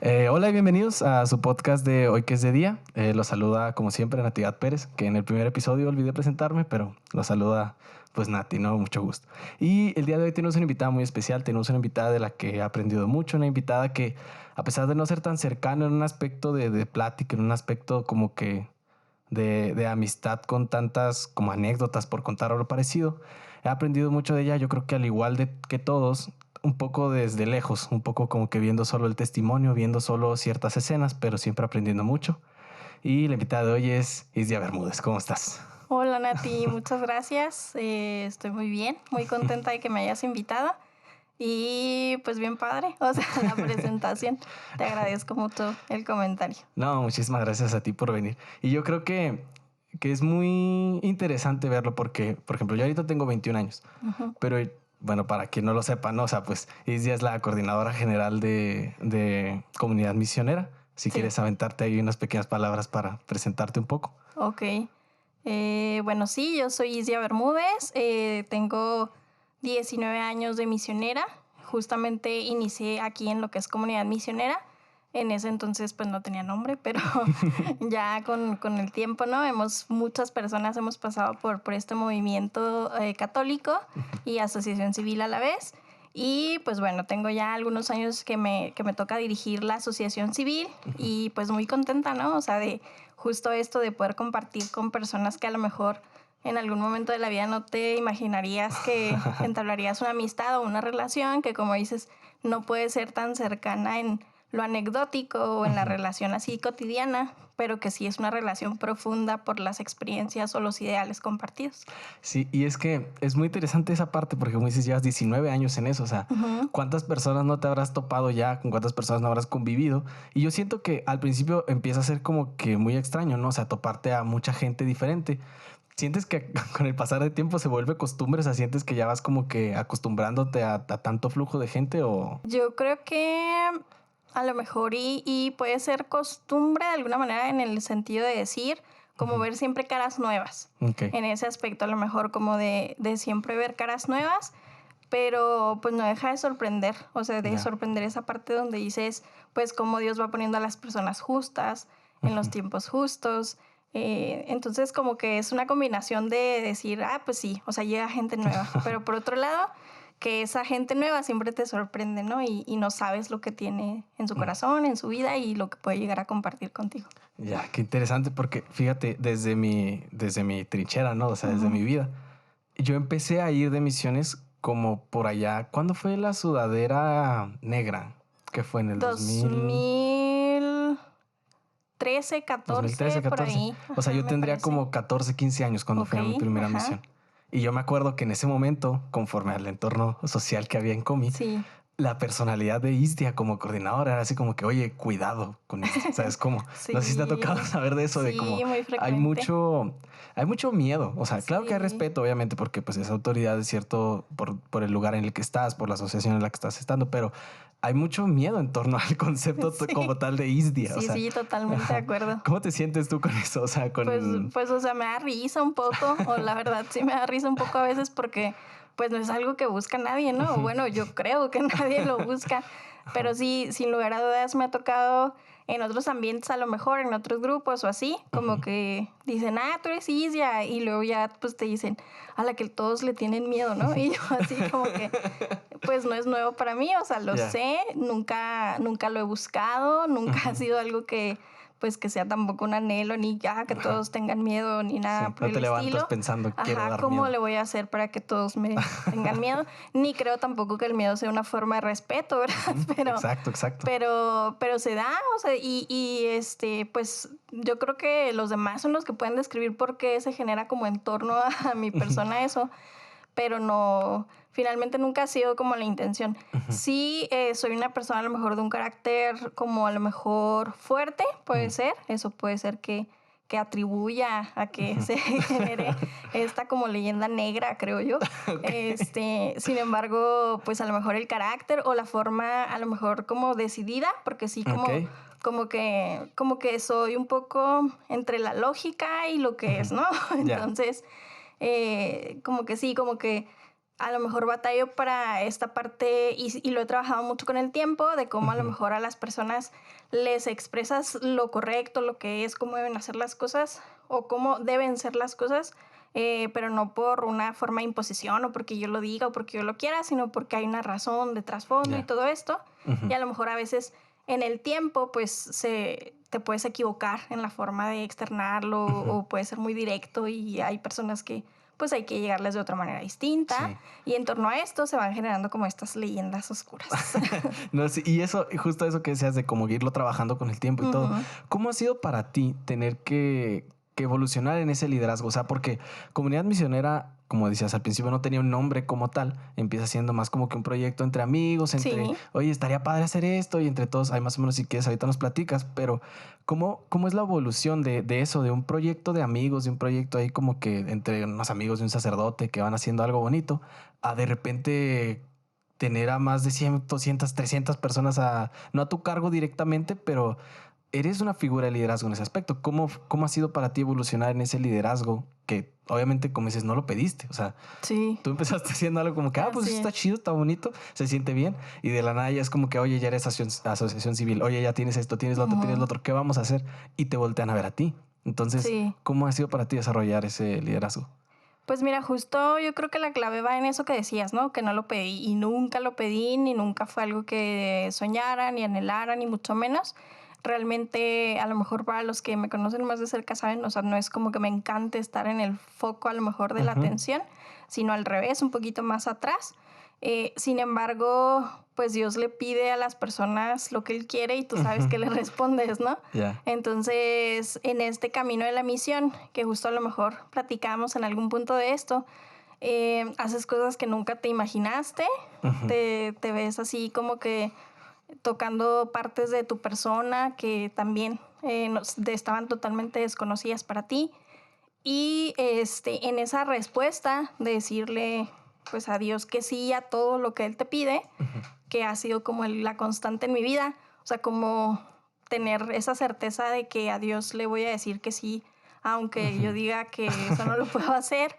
Hola y bienvenidos a su podcast de Hoy que es de día. Los saluda como siempre Natividad Pérez, que en el primer episodio olvidé presentarme, pero los saluda pues Nati, ¿no? Mucho gusto. Y el día de hoy tenemos una invitada muy especial, tenemos una invitada de la que he aprendido mucho, una invitada que a pesar de no ser tan cercana en un aspecto de plática, en un aspecto como que de amistad con tantas como anécdotas por contar o lo parecido, he aprendido mucho de ella. Yo creo que al igual que todos, un poco desde lejos, un poco como que viendo solo el testimonio, viendo solo ciertas escenas, pero siempre aprendiendo mucho. Y la invitada de hoy es Isdia Bermúdez. ¿Cómo estás? Hola Nati, muchas gracias. Estoy muy bien, muy contenta de que me hayas invitado. Y pues bien padre, o sea, la presentación. Te agradezco mucho el comentario. No, muchísimas gracias a ti por venir. Y yo creo que es muy interesante verlo porque, por ejemplo, yo ahorita tengo 21 años, pero bueno, para quien no lo sepa, no, o sea, pues Isdia es la coordinadora general de Comunidad Misionera. Si Sí, quieres aventarte ahí unas pequeñas palabras para presentarte un poco. ok. Bueno, sí, yo soy Isdia Bermúdez, tengo 19 años de misionera. Justamente inicié aquí en lo que es Comunidad Misionera. En ese entonces pues no tenía nombre, pero ya con el tiempo, ¿no? Muchas personas hemos pasado por este movimiento católico y asociación civil a la vez. Y pues bueno, tengo ya algunos años que me toca dirigir la asociación civil y pues muy contenta, ¿no? O sea, de justo esto de poder compartir con personas que a lo mejor en algún momento de la vida no te imaginarías que entablarías una amistad o una relación que, como dices, no puede ser tan cercana en lo anecdótico o en la relación así cotidiana, pero que sí es una relación profunda por las experiencias o los ideales compartidos. Sí, y es que es muy interesante esa parte porque como dices, llevas 19 años en eso, o sea, ¿cuántas personas no te habrás topado ya? ¿Con cuántas personas no habrás convivido? Y yo siento que al principio empieza a ser como que muy extraño, ¿no? O sea, toparte a mucha gente diferente. ¿Sientes que con el pasar del tiempo se vuelve costumbre? O sea, ¿sientes que ya vas como que acostumbrándote a tanto flujo de gente o...? Yo creo que a lo mejor y puede ser costumbre de alguna manera en el sentido de decir, como ver siempre caras nuevas. Okay. En ese aspecto a lo mejor como de siempre ver caras nuevas, pero pues no deja de sorprender, o sea, de sorprender esa parte donde dices, pues cómo Dios va poniendo a las personas justas, en los tiempos justos. Entonces como que es una combinación de decir, pues sí, o sea, llega gente nueva, pero por otro lado, que esa gente nueva siempre te sorprende, ¿no? Y no sabes lo que tiene en su corazón, en su vida y lo que puede llegar a compartir contigo. Ya, qué interesante porque fíjate, desde mi trinchera, ¿no? O sea, desde mi vida, yo empecé a ir de misiones como por allá. ¿Cuándo fue la sudadera negra? Que fue en el 2013, 14, por 14. ahí. O sea, Ajá, yo me tendría parece. como 14, 15 años cuando fui a mi primera misión. Y yo me acuerdo que en ese momento, conforme al entorno social que había en Comi, Sí. la personalidad de Istia como coordinadora era así como que, oye, cuidado con esto. ¿Sabes cómo? Sí. No sé si te ha tocado saber de eso, de como Sí, muy hay frecuente. mucho miedo. O sea, claro que hay Sí. respeto, obviamente, porque pues es autoridad, es cierto, por el lugar en el que estás, por la asociación en la que estás estando, pero hay mucho miedo en torno al concepto Sí. como tal de Isdia. O Sí, sea, sí, totalmente de acuerdo. ¿cómo te sientes tú con eso? O sea, con... Pues, o sea, me da risa un poco, o la verdad sí me da risa un poco a veces porque pues no es algo que busca nadie, ¿no? O bueno, yo creo que nadie lo busca, pero sí, sin lugar a dudas me ha tocado en otros ambientes, a lo mejor en otros grupos o así, como que dicen, tú eres Isia, y luego ya pues te dicen, a la que todos le tienen miedo, ¿no? Y yo así como que, pues no es nuevo para mí, o sea, lo sé, nunca lo he buscado, nunca ha sido algo que pues que sea tampoco un anhelo, ni que todos tengan miedo, ni nada por no el te levantas estilo. pensando, quiero dar ¿Cómo miedo. le voy a hacer para que todos me tengan miedo? Ni creo tampoco que el miedo sea una forma de respeto, ¿verdad? Exacto. Pero se da, o sea, pues yo creo que los demás son los que pueden describir por qué se genera como en torno a mi persona eso, pero no, finalmente nunca ha sido como la intención. Sí, soy una persona a lo mejor de un carácter como a lo mejor fuerte, puede ser, eso puede ser que atribuya a que se genere esta como leyenda negra, creo yo. Sin embargo, pues a lo mejor el carácter o la forma a lo mejor como decidida, porque sí como que soy un poco entre la lógica y lo que es, ¿no? Entonces, como que sí, como que a lo mejor batallo para esta parte y lo he trabajado mucho con el tiempo, de cómo a lo mejor a las personas les expresas lo correcto, lo que es, cómo deben hacer las cosas o cómo deben ser las cosas, pero no por una forma de imposición o porque yo lo diga o porque yo lo quiera, sino porque hay una razón de trasfondo y todo esto. Y a lo mejor a veces en el tiempo pues te puedes equivocar en la forma de externarlo o puede ser muy directo y hay personas que pues hay que llegarles de otra manera distinta. Sí. Y en torno a esto se van generando como estas leyendas oscuras. No, sí, y eso, justo eso que decías de como irlo trabajando con el tiempo y todo. ¿Cómo ha sido para ti tener que evolucionar en ese liderazgo? O sea, porque Comunidad Misionera, como decías al principio, no tenía un nombre como tal. Empieza siendo más como que un proyecto entre amigos, entre, oye, estaría padre hacer esto y entre todos, hay más o menos, si quieres, ahorita nos platicas, pero ¿cómo es la evolución de eso, de un proyecto de amigos, de un proyecto ahí como que entre unos amigos de un sacerdote que van haciendo algo bonito, a de repente tener a más de 100, 200, 300 personas no a tu cargo directamente, pero eres una figura de liderazgo en ese aspecto? ¿Cómo ha sido para ti evolucionar en ese liderazgo que obviamente, como dices, no lo pediste? O sea, tú empezaste haciendo algo como que, pues está chido, está bonito, se siente bien. Y de la nada ya es como que, oye, ya eres asociación civil. Oye, ya tienes esto, tienes lo otro, tienes lo otro. ¿Qué vamos a hacer? Y te voltean a ver a ti. Entonces, ¿cómo ha sido para ti desarrollar ese liderazgo? Pues mira, justo yo creo que la clave va en eso que decías, ¿no? Que no lo pedí y nunca lo pedí, ni nunca fue algo que soñara, ni anhelara, ni mucho menos. Realmente, a lo mejor para los que me conocen más de cerca saben, o sea, no es como que me encante estar en el foco a lo mejor de la atención, sino al revés, un poquito más atrás. Sin embargo, pues Dios le pide a las personas lo que Él quiere y tú sabes que le respondes, ¿no? Entonces, en este camino de la misión, que justo a lo mejor platicamos en algún punto de esto, haces cosas que nunca te imaginaste, te ves así como que tocando partes de tu persona que también estaban totalmente desconocidas para ti. Y en esa respuesta de decirle pues a Dios que sí a todo lo que Él te pide, que ha sido como la constante en mi vida, o sea, como tener esa certeza de que a Dios le voy a decir que sí, aunque yo diga que eso no lo puedo hacer,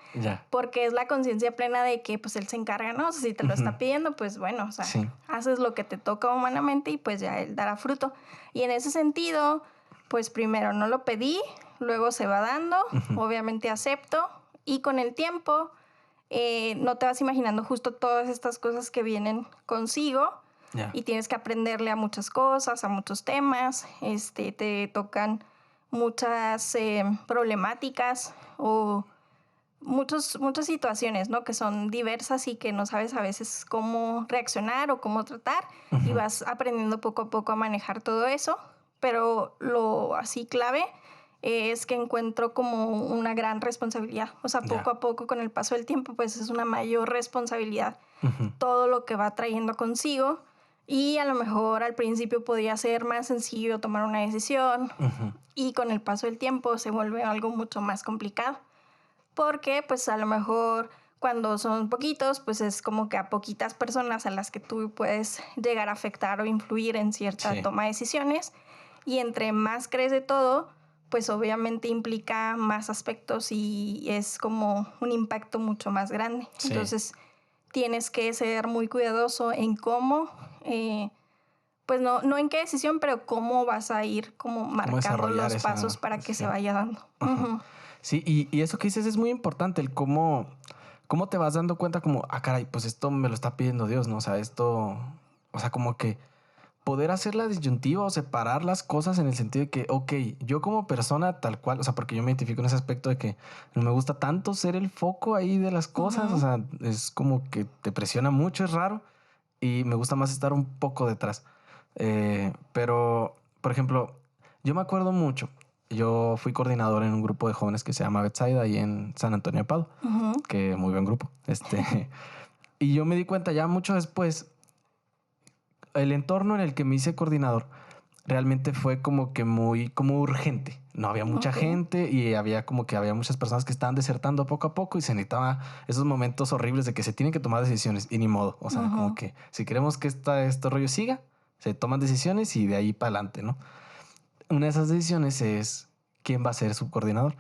porque es la conciencia plena de que pues Él se encarga, ¿no? O sea, si te lo está pidiendo, pues bueno, o sea, haces lo que te toca humanamente y pues ya Él dará fruto. Y en ese sentido, pues primero no lo pedí, luego se va dando, obviamente acepto y con el tiempo no te vas imaginando justo todas estas cosas que vienen consigo y tienes que aprenderle a muchas cosas, a muchos temas, te tocan muchas problemáticas o muchas situaciones, ¿no? Que son diversas y que no sabes a veces cómo reaccionar o cómo tratar y vas aprendiendo poco a poco a manejar todo eso, pero lo así clave es que encuentro como una gran responsabilidad. O sea, poco a poco con el paso del tiempo, pues es una mayor responsabilidad todo lo que va trayendo consigo. Y a lo mejor al principio podía ser más sencillo tomar una decisión y con el paso del tiempo se vuelve algo mucho más complicado. Porque pues a lo mejor cuando son poquitos, pues es como que a poquitas personas a las que tú puedes llegar a afectar o influir en cierta toma de decisiones. Y entre más crece todo, pues obviamente implica más aspectos y es como un impacto mucho más grande. Entonces tienes que ser muy cuidadoso en cómo, pues no en qué decisión, pero cómo vas a ir como marcando los pasos para que se vaya dando. Sí, y eso que dices es muy importante, el cómo te vas dando cuenta como, caray, pues esto me lo está pidiendo Dios, ¿no? O sea, esto, o sea, como que poder hacer la disyuntiva o separar las cosas en el sentido de que, ok, yo como persona tal cual, o sea, porque yo me identifico en ese aspecto de que no me gusta tanto ser el foco ahí de las cosas, o sea, es como que te presiona mucho, es raro, y me gusta más estar un poco detrás. Pero, por ejemplo, yo me acuerdo mucho, yo fui coordinador en un grupo de jóvenes que se llama Betsaida ahí en San Antonio de Padua, que muy buen grupo, y yo me di cuenta ya mucho después, el entorno en el que me hice coordinador realmente fue como que muy como urgente. No había mucha gente y había como que había muchas personas que estaban desertando poco a poco y se necesitaba esos momentos horribles de que se tienen que tomar decisiones y ni modo. O sea, como que si queremos que este rollo siga, se toman decisiones y de ahí para adelante, ¿no? Una de esas decisiones es quién va a ser subcoordinador.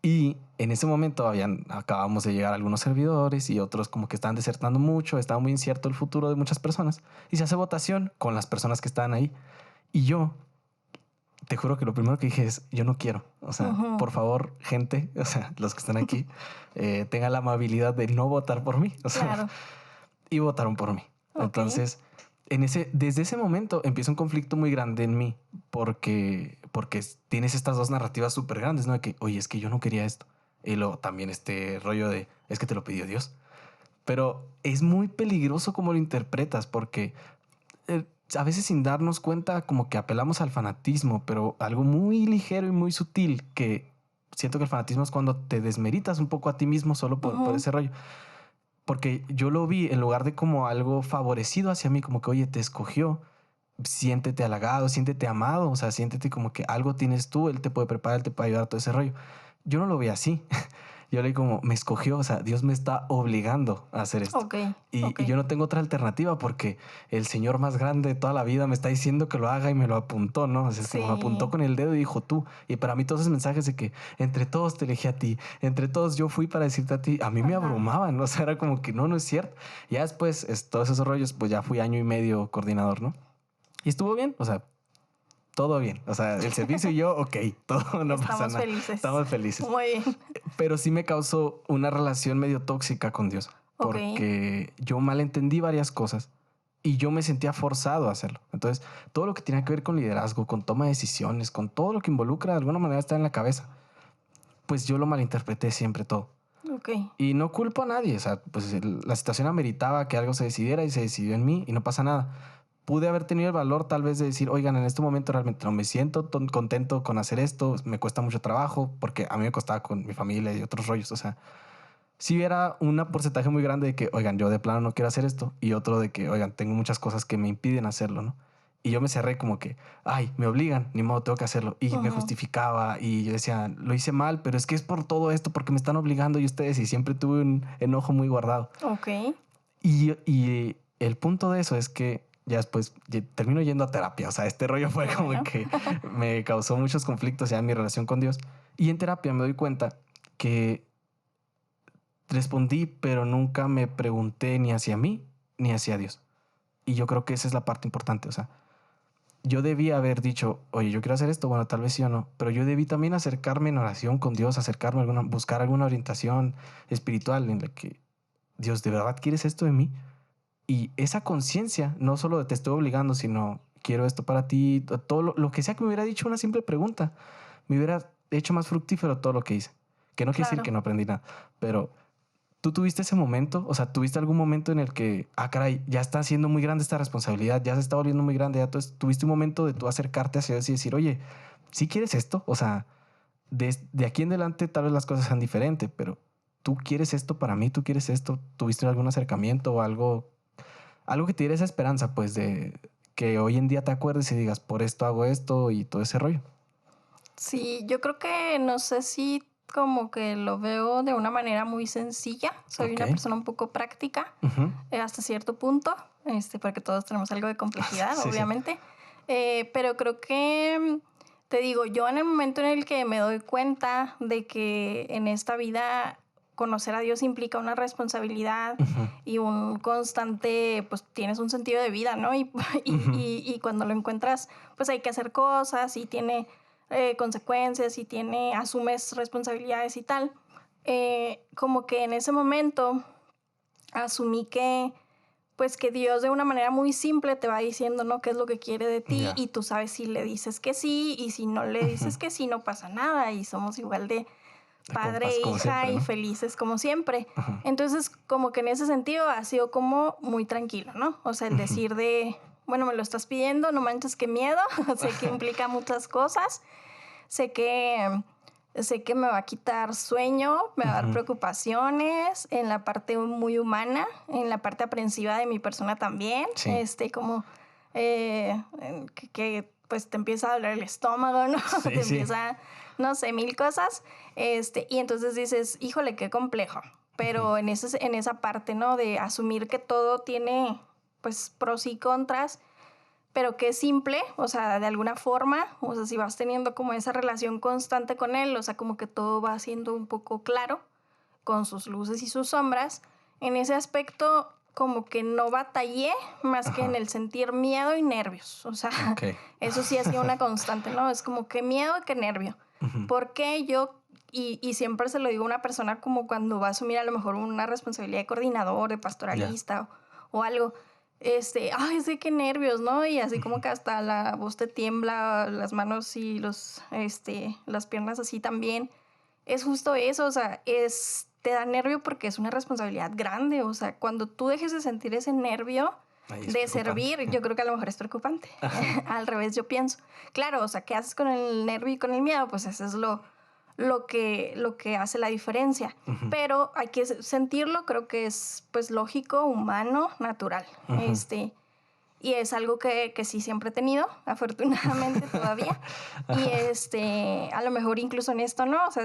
Y en ese momento acabamos de llegar algunos servidores y otros como que estaban desertando mucho, estaba muy incierto el futuro de muchas personas y se hace votación con las personas que estaban ahí. Y yo te juro que lo primero que dije es, yo no quiero. O sea, por favor, gente, o sea, los que están aquí, tengan la amabilidad de no votar por mí. O sea, Claro. y votaron por mí. Entonces, desde ese momento empieza un conflicto muy grande en mí porque tienes estas dos narrativas súper grandes, ¿no? De que, oye, es que yo no quería esto. Y luego también este rollo de, es que te lo pidió Dios. Pero es muy peligroso cómo lo interpretas porque a veces sin darnos cuenta como que apelamos al fanatismo, pero algo muy ligero y muy sutil que siento que el fanatismo es cuando te desmeritas un poco a ti mismo solo por ese rollo. Porque yo lo vi en lugar de como algo favorecido hacia mí, como que, oye, te escogió, siéntete halagado, siéntete amado, o sea, siéntete como que algo tienes tú, él te puede preparar, él te puede ayudar, todo ese rollo. Yo no lo vi así. Yo leí como, me escogió, o sea, Dios me está obligando a hacer esto. Y yo no tengo otra alternativa porque el Señor más grande de toda la vida me está diciendo que lo haga y me lo apuntó, ¿no? O sea, es que me lo apuntó con el dedo y dijo tú. Y para mí todos esos mensajes de que entre todos te elegí a ti, entre todos yo fui para decirte a ti, a mí me abrumaban, ¿no? O sea, era como que no es cierto. Ya después, todos esos rollos, pues ya fui 1 año y medio coordinador, ¿no? Y estuvo bien, o sea, todo bien. O sea, el servicio y yo, ok, todo no pasa nada. Estamos felices. Muy bien. Pero sí me causó una relación medio tóxica con Dios. Porque yo malentendí varias cosas y yo me sentía forzado a hacerlo. Entonces, todo lo que tenía que ver con liderazgo, con toma de decisiones, con todo lo que involucra de alguna manera estar en la cabeza, pues yo lo malinterpreté siempre todo. Y no culpo a nadie. O sea, pues la situación ameritaba que algo se decidiera y se decidió en mí y no pasa nada. Pude haber tenido el valor tal vez de decir, oigan, en este momento realmente no me siento contento con hacer esto, me cuesta mucho trabajo, porque a mí me costaba con mi familia y otros rollos. O sea, si hubiera un porcentaje muy grande de que, oigan, yo de plano no quiero hacer esto, y otro de que, oigan, tengo muchas cosas que me impiden hacerlo, ¿no? Y yo me cerré como que, ay, me obligan, ni modo, tengo que hacerlo. Y me justificaba y yo decía, lo hice mal, pero es que es por todo esto, porque me están obligando y ustedes, y siempre tuve un enojo muy guardado. Y el punto de eso es que ya después termino yendo a terapia. O sea, este rollo fue como que me causó muchos conflictos ya en mi relación con Dios. Y en terapia me doy cuenta que respondí, pero nunca me pregunté ni hacia mí ni hacia Dios. Y yo creo que esa es la parte importante. O sea, yo debía haber dicho, oye, yo quiero hacer esto, bueno, tal vez sí o no, pero yo debí también acercarme en oración con Dios, buscar alguna orientación espiritual en la que, Dios, ¿de verdad quieres esto de mí? Y esa conciencia, no solo de te estoy obligando, sino quiero esto para ti, todo lo que sea que me hubiera dicho una simple pregunta, me hubiera hecho más fructífero todo lo que hice. Que no quiere decir que no aprendí nada, pero tú tuviste ese momento, o sea, tuviste algún momento en el que, caray, ya está siendo muy grande esta responsabilidad, ya se está volviendo muy grande, ya tuviste un momento de tú acercarte hacia Dios y decir, oye, ¿sí quieres esto? O sea, de aquí en adelante tal vez las cosas sean diferentes, pero tú quieres esto para mí, tú quieres esto, ¿tuviste algún acercamiento o algo que te diera esa esperanza, pues, de que hoy en día te acuerdes y digas, por esto hago esto y todo ese rollo? Sí, yo creo que no sé si como que lo veo de una manera muy sencilla. Soy una persona un poco práctica hasta cierto punto, porque todos tenemos algo de complejidad, obviamente. Pero creo que, te digo, yo en el momento en el que me doy cuenta de que en esta vida conocer a Dios implica una responsabilidad y un constante, pues tienes un sentido de vida, ¿no? Y cuando lo encuentras, pues hay que hacer cosas y tiene consecuencias y asumes responsabilidades y tal. Como que en ese momento asumí que pues que Dios de una manera muy simple te va diciendo, ¿no? Qué es lo que quiere de ti y tú sabes si le dices que sí y si no le dices que sí no pasa nada y somos igual de padre e hija siempre, ¿no? Y felices como siempre. Entonces como que en ese sentido ha sido como muy tranquilo, ¿no? O sea, el decir de, bueno, me lo estás pidiendo, no manches, qué miedo, sé que implica muchas cosas, sé que me va a quitar sueño, me va a dar preocupaciones en la parte muy humana, en la parte aprensiva de mi persona también. Como que pues te empieza a doler el estómago, ¿no? Te empieza, no sé, mil cosas. Y entonces dices, híjole, qué complejo. Pero en esa parte, ¿no? De asumir que todo tiene pues pros y contras, pero que es simple, o sea, de alguna forma, o sea, si vas teniendo como esa relación constante con él, o sea, como que todo va siendo un poco claro, con sus luces y sus sombras, en ese aspecto como que no batallé más que en el sentir miedo y nervios, o sea, Ok. eso sí ha sido una constante, ¿no? Es como que miedo y que nervio, porque yo, y siempre se lo digo a una persona como cuando va a asumir a lo mejor una responsabilidad de coordinador, de pastoralista o algo, ay, sí, qué nervios, ¿no? Y así como que hasta la voz te tiembla, las manos y las piernas así también. Es justo eso, o sea, te da nervio porque es una responsabilidad grande, o sea, cuando tú dejes de sentir ese nervio Ahí es de preocupante. servir, yo creo que a lo mejor es preocupante. Al revés, yo pienso. Claro, o sea, ¿qué haces con el nervio y con el miedo? Pues eso es lo que hace la diferencia. Pero hay que sentirlo, creo que es pues lógico, humano, natural. Y es algo que sí siempre he tenido, afortunadamente todavía. Y a lo mejor incluso en esto, ¿no? O sea,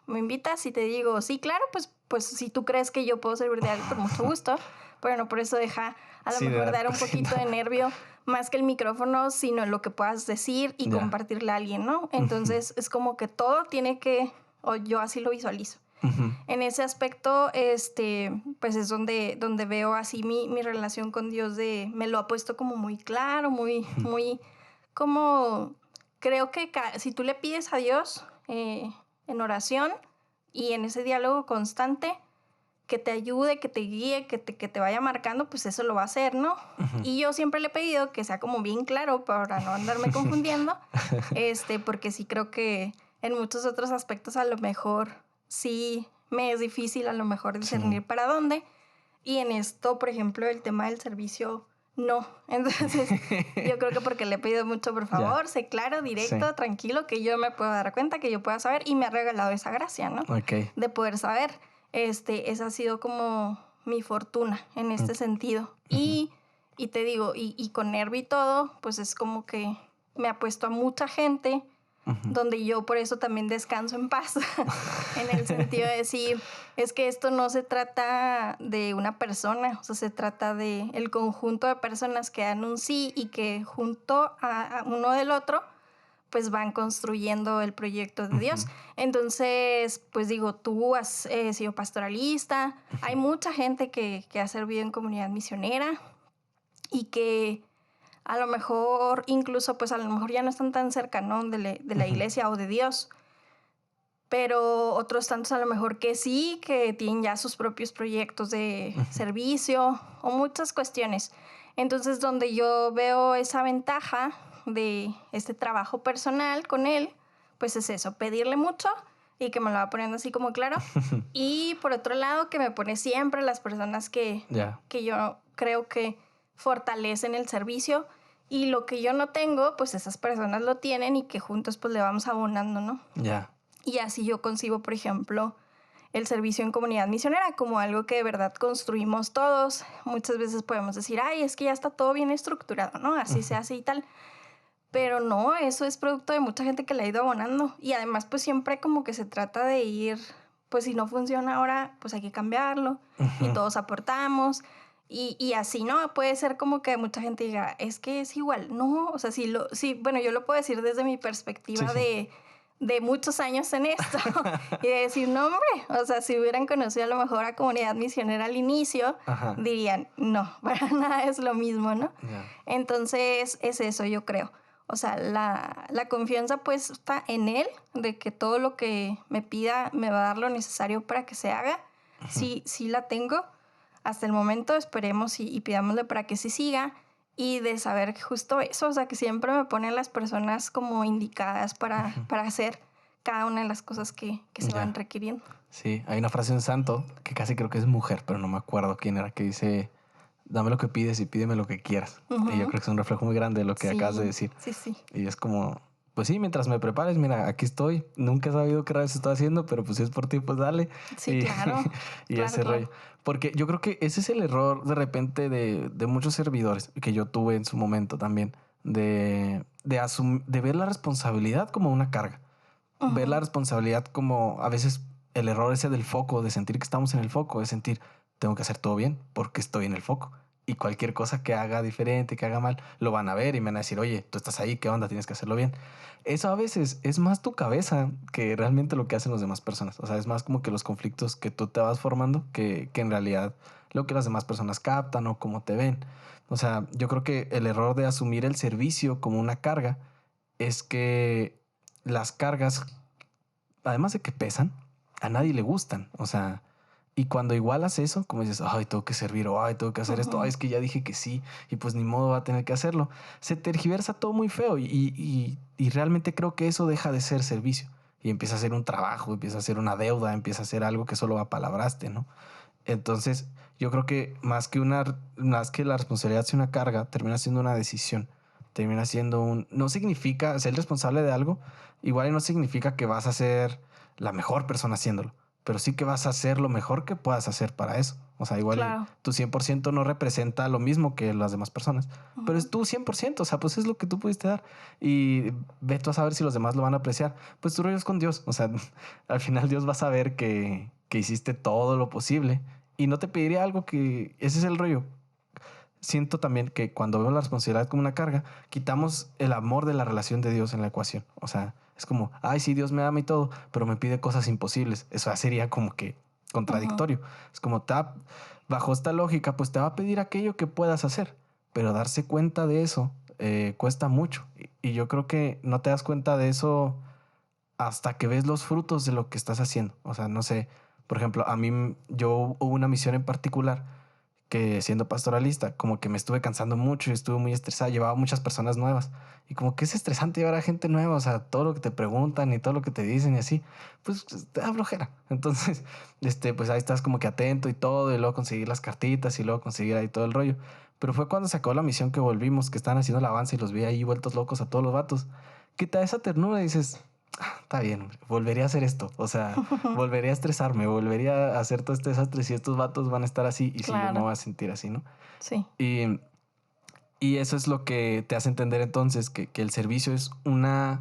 me invitas y te digo, sí, claro, pues si tú crees que yo puedo servir de algo, con mucho gusto. Pero no por eso deja a lo Sí, de mejor dar dar un cosita. poquito de nervio más que el micrófono, sino lo que puedas decir y Ya. compartirle a alguien, ¿no? Entonces es como que todo tiene que, o yo así lo visualizo. En ese aspecto, pues es donde veo así mi relación con Dios me lo ha puesto como muy claro, muy, como, creo que si tú le pides a Dios en oración y en ese diálogo constante, que te ayude, que te guíe, que te vaya marcando, pues eso lo va a hacer, ¿no? Y yo siempre le he pedido que sea como bien claro para no andarme confundiendo, porque sí creo que en muchos otros aspectos a lo mejor sí me es difícil a lo mejor discernir para dónde. Y en esto, por ejemplo, el tema del servicio, no. Entonces, yo creo que porque le he pedido mucho, por favor, sé claro, directo, tranquilo, que yo me pueda dar cuenta, que yo pueda saber, y me ha regalado esa gracia, ¿no? Ok. De poder saber. Esa ha sido como mi fortuna en este sentido. Y te digo, y con Nervi y todo, pues es como que me ha puesto a mucha gente, donde yo por eso también descanso en paz, en el sentido de decir, es que esto no se trata de una persona, o sea, se trata de el conjunto de personas que dan un sí y que junto a uno del otro, pues van construyendo el proyecto de Dios. Entonces, pues digo, tú has sido pastoralista, hay mucha gente que ha servido en comunidad misionera y que a lo mejor, incluso, pues a lo mejor ya no están tan cerca, ¿no? de la iglesia o de Dios, pero otros tantos a lo mejor que sí, que tienen ya sus propios proyectos de servicio o muchas cuestiones. Entonces, donde yo veo esa ventaja de este trabajo personal con él, pues es eso, pedirle mucho y que me lo va poniendo así como claro. Y por otro lado, que me pone siempre las personas que yo creo que fortalecen el servicio, y lo que yo no tengo, pues esas personas lo tienen y que juntos pues le vamos abonando, ¿no? Ya. Y así yo concibo, por ejemplo, el servicio en comunidad misionera como algo que de verdad construimos todos. Muchas veces podemos decir, ay, es que ya está todo bien estructurado, ¿no? Así se hace y tal. Pero no, eso es producto de mucha gente que le ha ido abonando. Y además, pues siempre como que se trata de ir, pues si no funciona ahora, pues hay que cambiarlo. Y todos aportamos. Y así, ¿no? Puede ser como que mucha gente diga, es que es igual. No, o sea, bueno, yo lo puedo decir desde mi perspectiva de muchos años en esto. Y de decir, no, hombre, o sea, si hubieran conocido a lo mejor a comunidad misionera al inicio, dirían, no, para nada es lo mismo, ¿no? Entonces, es eso, yo creo. O sea, la confianza pues está en él, de que todo lo que me pida me va a dar lo necesario para que se haga. Sí la tengo hasta el momento, esperemos y pidámosle para que sí siga. Y de saber justo eso, o sea, que siempre me ponen las personas como indicadas para hacer cada una de las cosas que se van requiriendo. Sí, hay una frase en santo que casi creo que es mujer, pero no me acuerdo quién era, que dice, dame lo que pides y pídeme lo que quieras. Y yo creo que es un reflejo muy grande de lo que acabas de decir. Sí. Y es como, pues sí, mientras me prepares, mira, aquí estoy. Nunca he sabido qué rayos estoy haciendo, pero pues si es por ti, pues dale. Sí, claro. Y claro, ese rollo. Porque yo creo que ese es el error de repente de muchos servidores que yo tuve en su momento también, de ver la responsabilidad como una carga. Ver la responsabilidad como a veces el error ese del foco, de sentir que estamos en el foco, de sentir, tengo que hacer todo bien porque estoy en el foco. y cualquier cosa que haga diferente, que haga mal, lo van a ver y me van a decir, oye, tú estás ahí, ¿qué onda? Tienes que hacerlo bien. Eso a veces es más tu cabeza que realmente lo que hacen las demás personas. O sea, es más como que los conflictos que tú te vas formando que en realidad lo que las demás personas captan o cómo te ven. O sea, yo creo que el error de asumir el servicio como una carga es que las cargas, además de que pesan, a nadie le gustan. O sea, y cuando igualas eso, como dices, ay, tengo que servir, o ay, tengo que hacer esto, ay, es que ya dije que sí, y pues ni modo va a tener que hacerlo. Se tergiversa todo muy feo y realmente creo que eso deja de ser servicio y empieza a ser un trabajo, empieza a ser una deuda, empieza a ser algo que solo apalabraste, ¿no? Entonces, yo creo que más que la responsabilidad sea una carga, termina siendo una decisión. Termina siendo no significa ser responsable de algo, igual y no significa que vas a ser la mejor persona haciéndolo, pero sí que vas a hacer lo mejor que puedas hacer para eso. O sea, igual y Claro. tu 100% no representa lo mismo que las demás personas, pero es tu 100%. O sea, pues es lo que tú pudiste dar y ve tú a saber si los demás lo van a apreciar. Pues tu rollo es con Dios. O sea, al final Dios va a saber que hiciste todo lo posible y no te pediría algo que ese es el rollo. Siento también que cuando veo la responsabilidad como una carga, quitamos el amor de la relación de Dios en la ecuación. O sea, es como, ay, sí, Dios me ama y todo, pero me pide cosas imposibles. Eso ya sería como que Ujú. contradictorio. Es como, bajo esta lógica, pues te va a pedir aquello que puedas hacer, pero darse cuenta de eso cuesta mucho. Y yo creo que no te das cuenta de eso hasta que ves los frutos de lo que estás haciendo. O sea, no sé, por ejemplo, yo hubo una misión en particular que siendo pastoralista, como que me estuve cansando mucho y estuve muy estresado, llevaba muchas personas nuevas y como que es estresante llevar a gente nueva, o sea, todo lo que te preguntan y todo lo que te dicen y así, pues te da flojera. Entonces, pues ahí estás como que atento y todo y luego conseguir las cartitas y luego conseguir ahí todo el rollo. Pero fue cuando se acabó la misión que volvimos, que estaban haciendo el avance y los vi ahí vueltos locos a todos los vatos, que te da esa ternura y dices, está bien, hombre, volvería a hacer esto. O sea, volvería a estresarme, volvería a hacer todo este desastre si estos vatos van a estar así y si yo me Claro. voy a sentir así, ¿no? Sí. Y, y eso es lo que te hace entender entonces que el servicio es una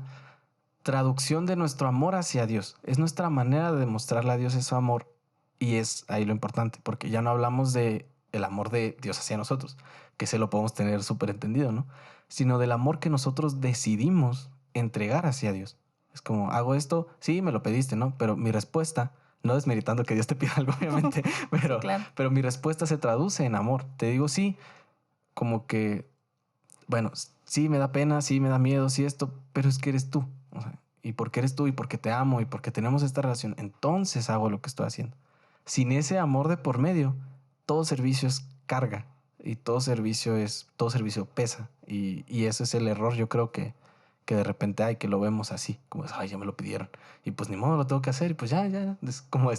traducción de nuestro amor hacia Dios. Es nuestra manera de demostrarle a Dios ese amor. Y es ahí lo importante, porque ya no hablamos de el amor de Dios hacia nosotros, que se lo podemos tener súper entendido, ¿no? Sino del amor que nosotros decidimos entregar hacia Dios. Es como, hago esto, sí, me lo pediste, ¿no? Pero mi respuesta, no desmeritando que Dios te pida algo, obviamente, Sí, claro. pero mi respuesta se traduce en amor. Te digo sí, como que bueno, sí me da pena, sí me da miedo, sí esto, pero es que eres tú. O sea, y porque eres tú y porque te amo y porque tenemos esta relación, entonces hago lo que estoy haciendo. Sin ese amor de por medio, todo servicio es carga y todo servicio pesa. Y ese es el error, yo creo que de repente hay que lo vemos así, como es, ay, ya me lo pidieron. Y pues ni modo, lo tengo que hacer y pues ya, es como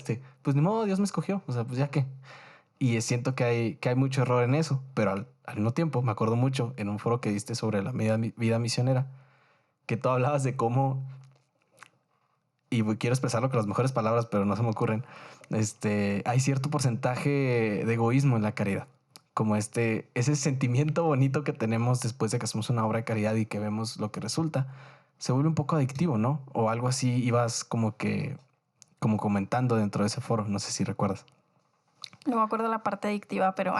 pues ni modo, Dios me escogió, o sea, pues ya que. Y siento que hay mucho error en eso, pero al mismo tiempo me acuerdo mucho en un foro que diste sobre la vida misionera, que tú hablabas de cómo, y quiero expresarlo con las mejores palabras, pero no se me ocurren, hay cierto porcentaje de egoísmo en la caridad, como ese sentimiento bonito que tenemos después de que hacemos una obra de caridad y que vemos lo que resulta, se vuelve un poco adictivo, ¿no? O algo así ibas como comentando dentro de ese foro, no sé si recuerdas. No me acuerdo la parte adictiva, pero,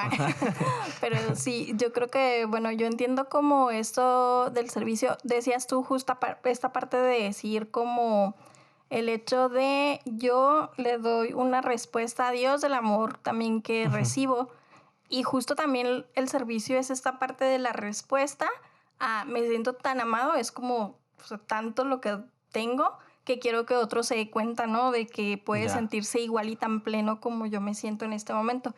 pero sí, yo creo que, bueno, yo entiendo como esto del servicio, decías tú justo esta parte de decir como el hecho de yo le doy una respuesta a Dios del amor también que Ujú. recibo y justo también el servicio es esta parte de la respuesta a me siento tan amado, es como o sea, tanto lo que tengo que quiero que otro se dé cuenta, ¿no? De que puede Ya, sentirse igual y tan pleno como yo me siento en este momento.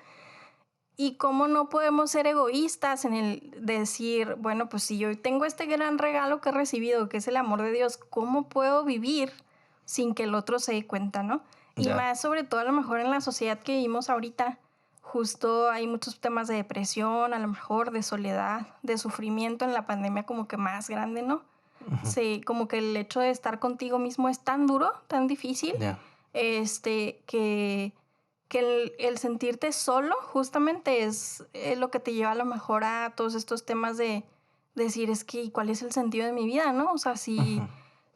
Y cómo no podemos ser egoístas en el decir, bueno, pues si yo tengo este gran regalo que he recibido, que es el amor de Dios, ¿cómo puedo vivir sin que el otro se dé cuenta, no? Y ya. más sobre todo a lo mejor en la sociedad que vivimos ahorita, justo hay muchos temas de depresión, a lo mejor de soledad, de sufrimiento en la pandemia como que más grande, ¿no? Ujú. Sí, como que el hecho de estar contigo mismo es tan duro, tan difícil, Ya. que el sentirte solo justamente es lo que te lleva a lo mejor a todos estos temas de decir, es que, ¿y cuál es el sentido de mi vida, no? O sea, Ujú,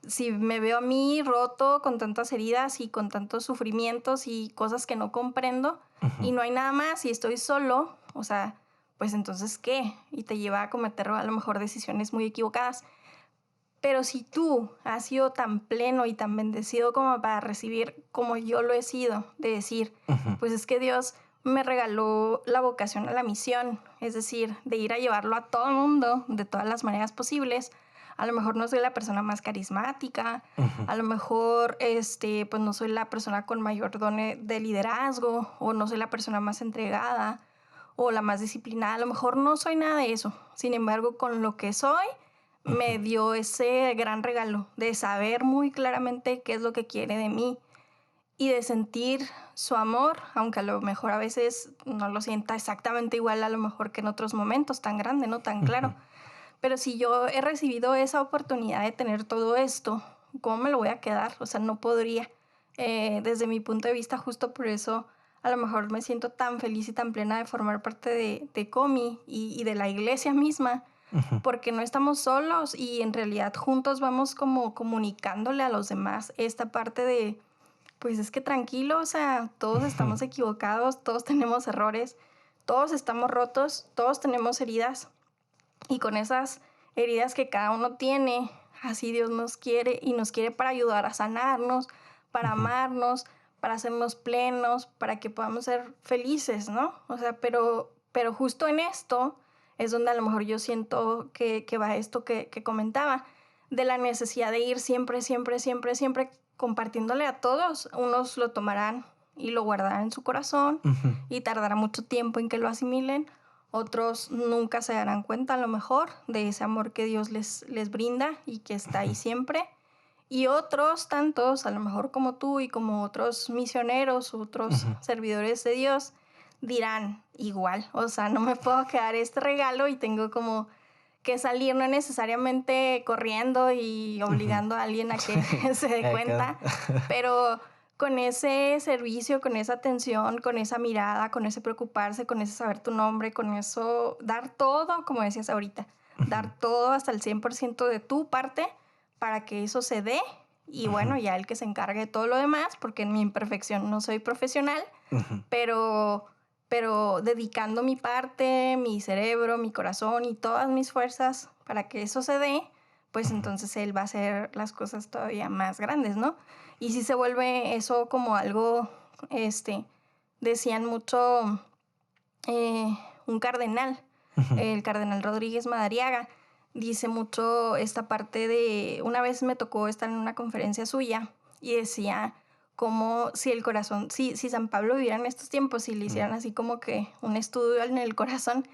si me veo a mí roto con tantas heridas y con tantos sufrimientos y cosas que no comprendo ujú. y no hay nada más y estoy solo, o sea, pues entonces, ¿qué? Y te lleva a cometer a lo mejor decisiones muy equivocadas. Pero si tú has sido tan pleno y tan bendecido como para recibir como yo lo he sido, de decir, pues es que Dios me regaló la vocación a la misión, es decir, de ir a llevarlo a todo el mundo de todas las maneras posibles. A lo mejor no soy la persona más carismática, a lo mejor pues no soy la persona con mayor don de liderazgo, o no soy la persona más entregada o la más disciplinada, a lo mejor no soy nada de eso. Sin embargo, con lo que soy, me dio ese gran regalo de saber muy claramente qué es lo que quiere de mí y de sentir su amor, aunque a lo mejor a veces no lo sienta exactamente igual a lo mejor que en otros momentos tan grande, no tan claro. Pero si yo he recibido esa oportunidad de tener todo esto, ¿cómo me lo voy a quedar? O sea, no podría. Desde mi punto de vista, justo por eso a lo mejor me siento tan feliz y tan plena de formar parte de Comi y de la iglesia misma, porque no estamos solos y en realidad juntos vamos como comunicándole a los demás esta parte de, pues es que tranquilo, o sea, todos estamos equivocados, todos tenemos errores, todos estamos rotos, todos tenemos heridas y con esas heridas que cada uno tiene, así Dios nos quiere y nos quiere para ayudar a sanarnos, para amarnos, para hacernos plenos, para que podamos ser felices, ¿no? O sea, pero justo en esto es donde a lo mejor yo siento que va esto que comentaba, de la necesidad de ir siempre, siempre, siempre, siempre compartiéndole a todos. Unos lo tomarán y lo guardarán en su corazón y tardará mucho tiempo en que lo asimilen. Otros nunca se darán cuenta a lo mejor de ese amor que Dios les brinda y que está ahí siempre. Y otros tantos, a lo mejor como tú y como otros misioneros, otros servidores de Dios, dirán igual, o sea, no me puedo quedar este regalo y tengo como que salir, no necesariamente corriendo y obligando a alguien a que se dé cuenta, pero con ese servicio, con esa atención, con esa mirada, con ese preocuparse, con ese saber tu nombre, con eso, dar todo, como decías ahorita, dar todo hasta el 100% de tu parte para que eso se dé. Y bueno, ya el que se encargue de todo lo demás, porque en mi imperfección no soy profesional, pero dedicando mi parte, mi cerebro, mi corazón y todas mis fuerzas para que eso se dé, pues entonces él va a hacer las cosas todavía más grandes, ¿no? Y si se vuelve eso como algo, decían mucho un cardenal, el cardenal Rodríguez Madariaga, dice mucho esta parte de, una vez me tocó estar en una conferencia suya y decía como si el corazón, si San Pablo viviera en estos tiempos y le hicieran así como que un estudio en el corazón,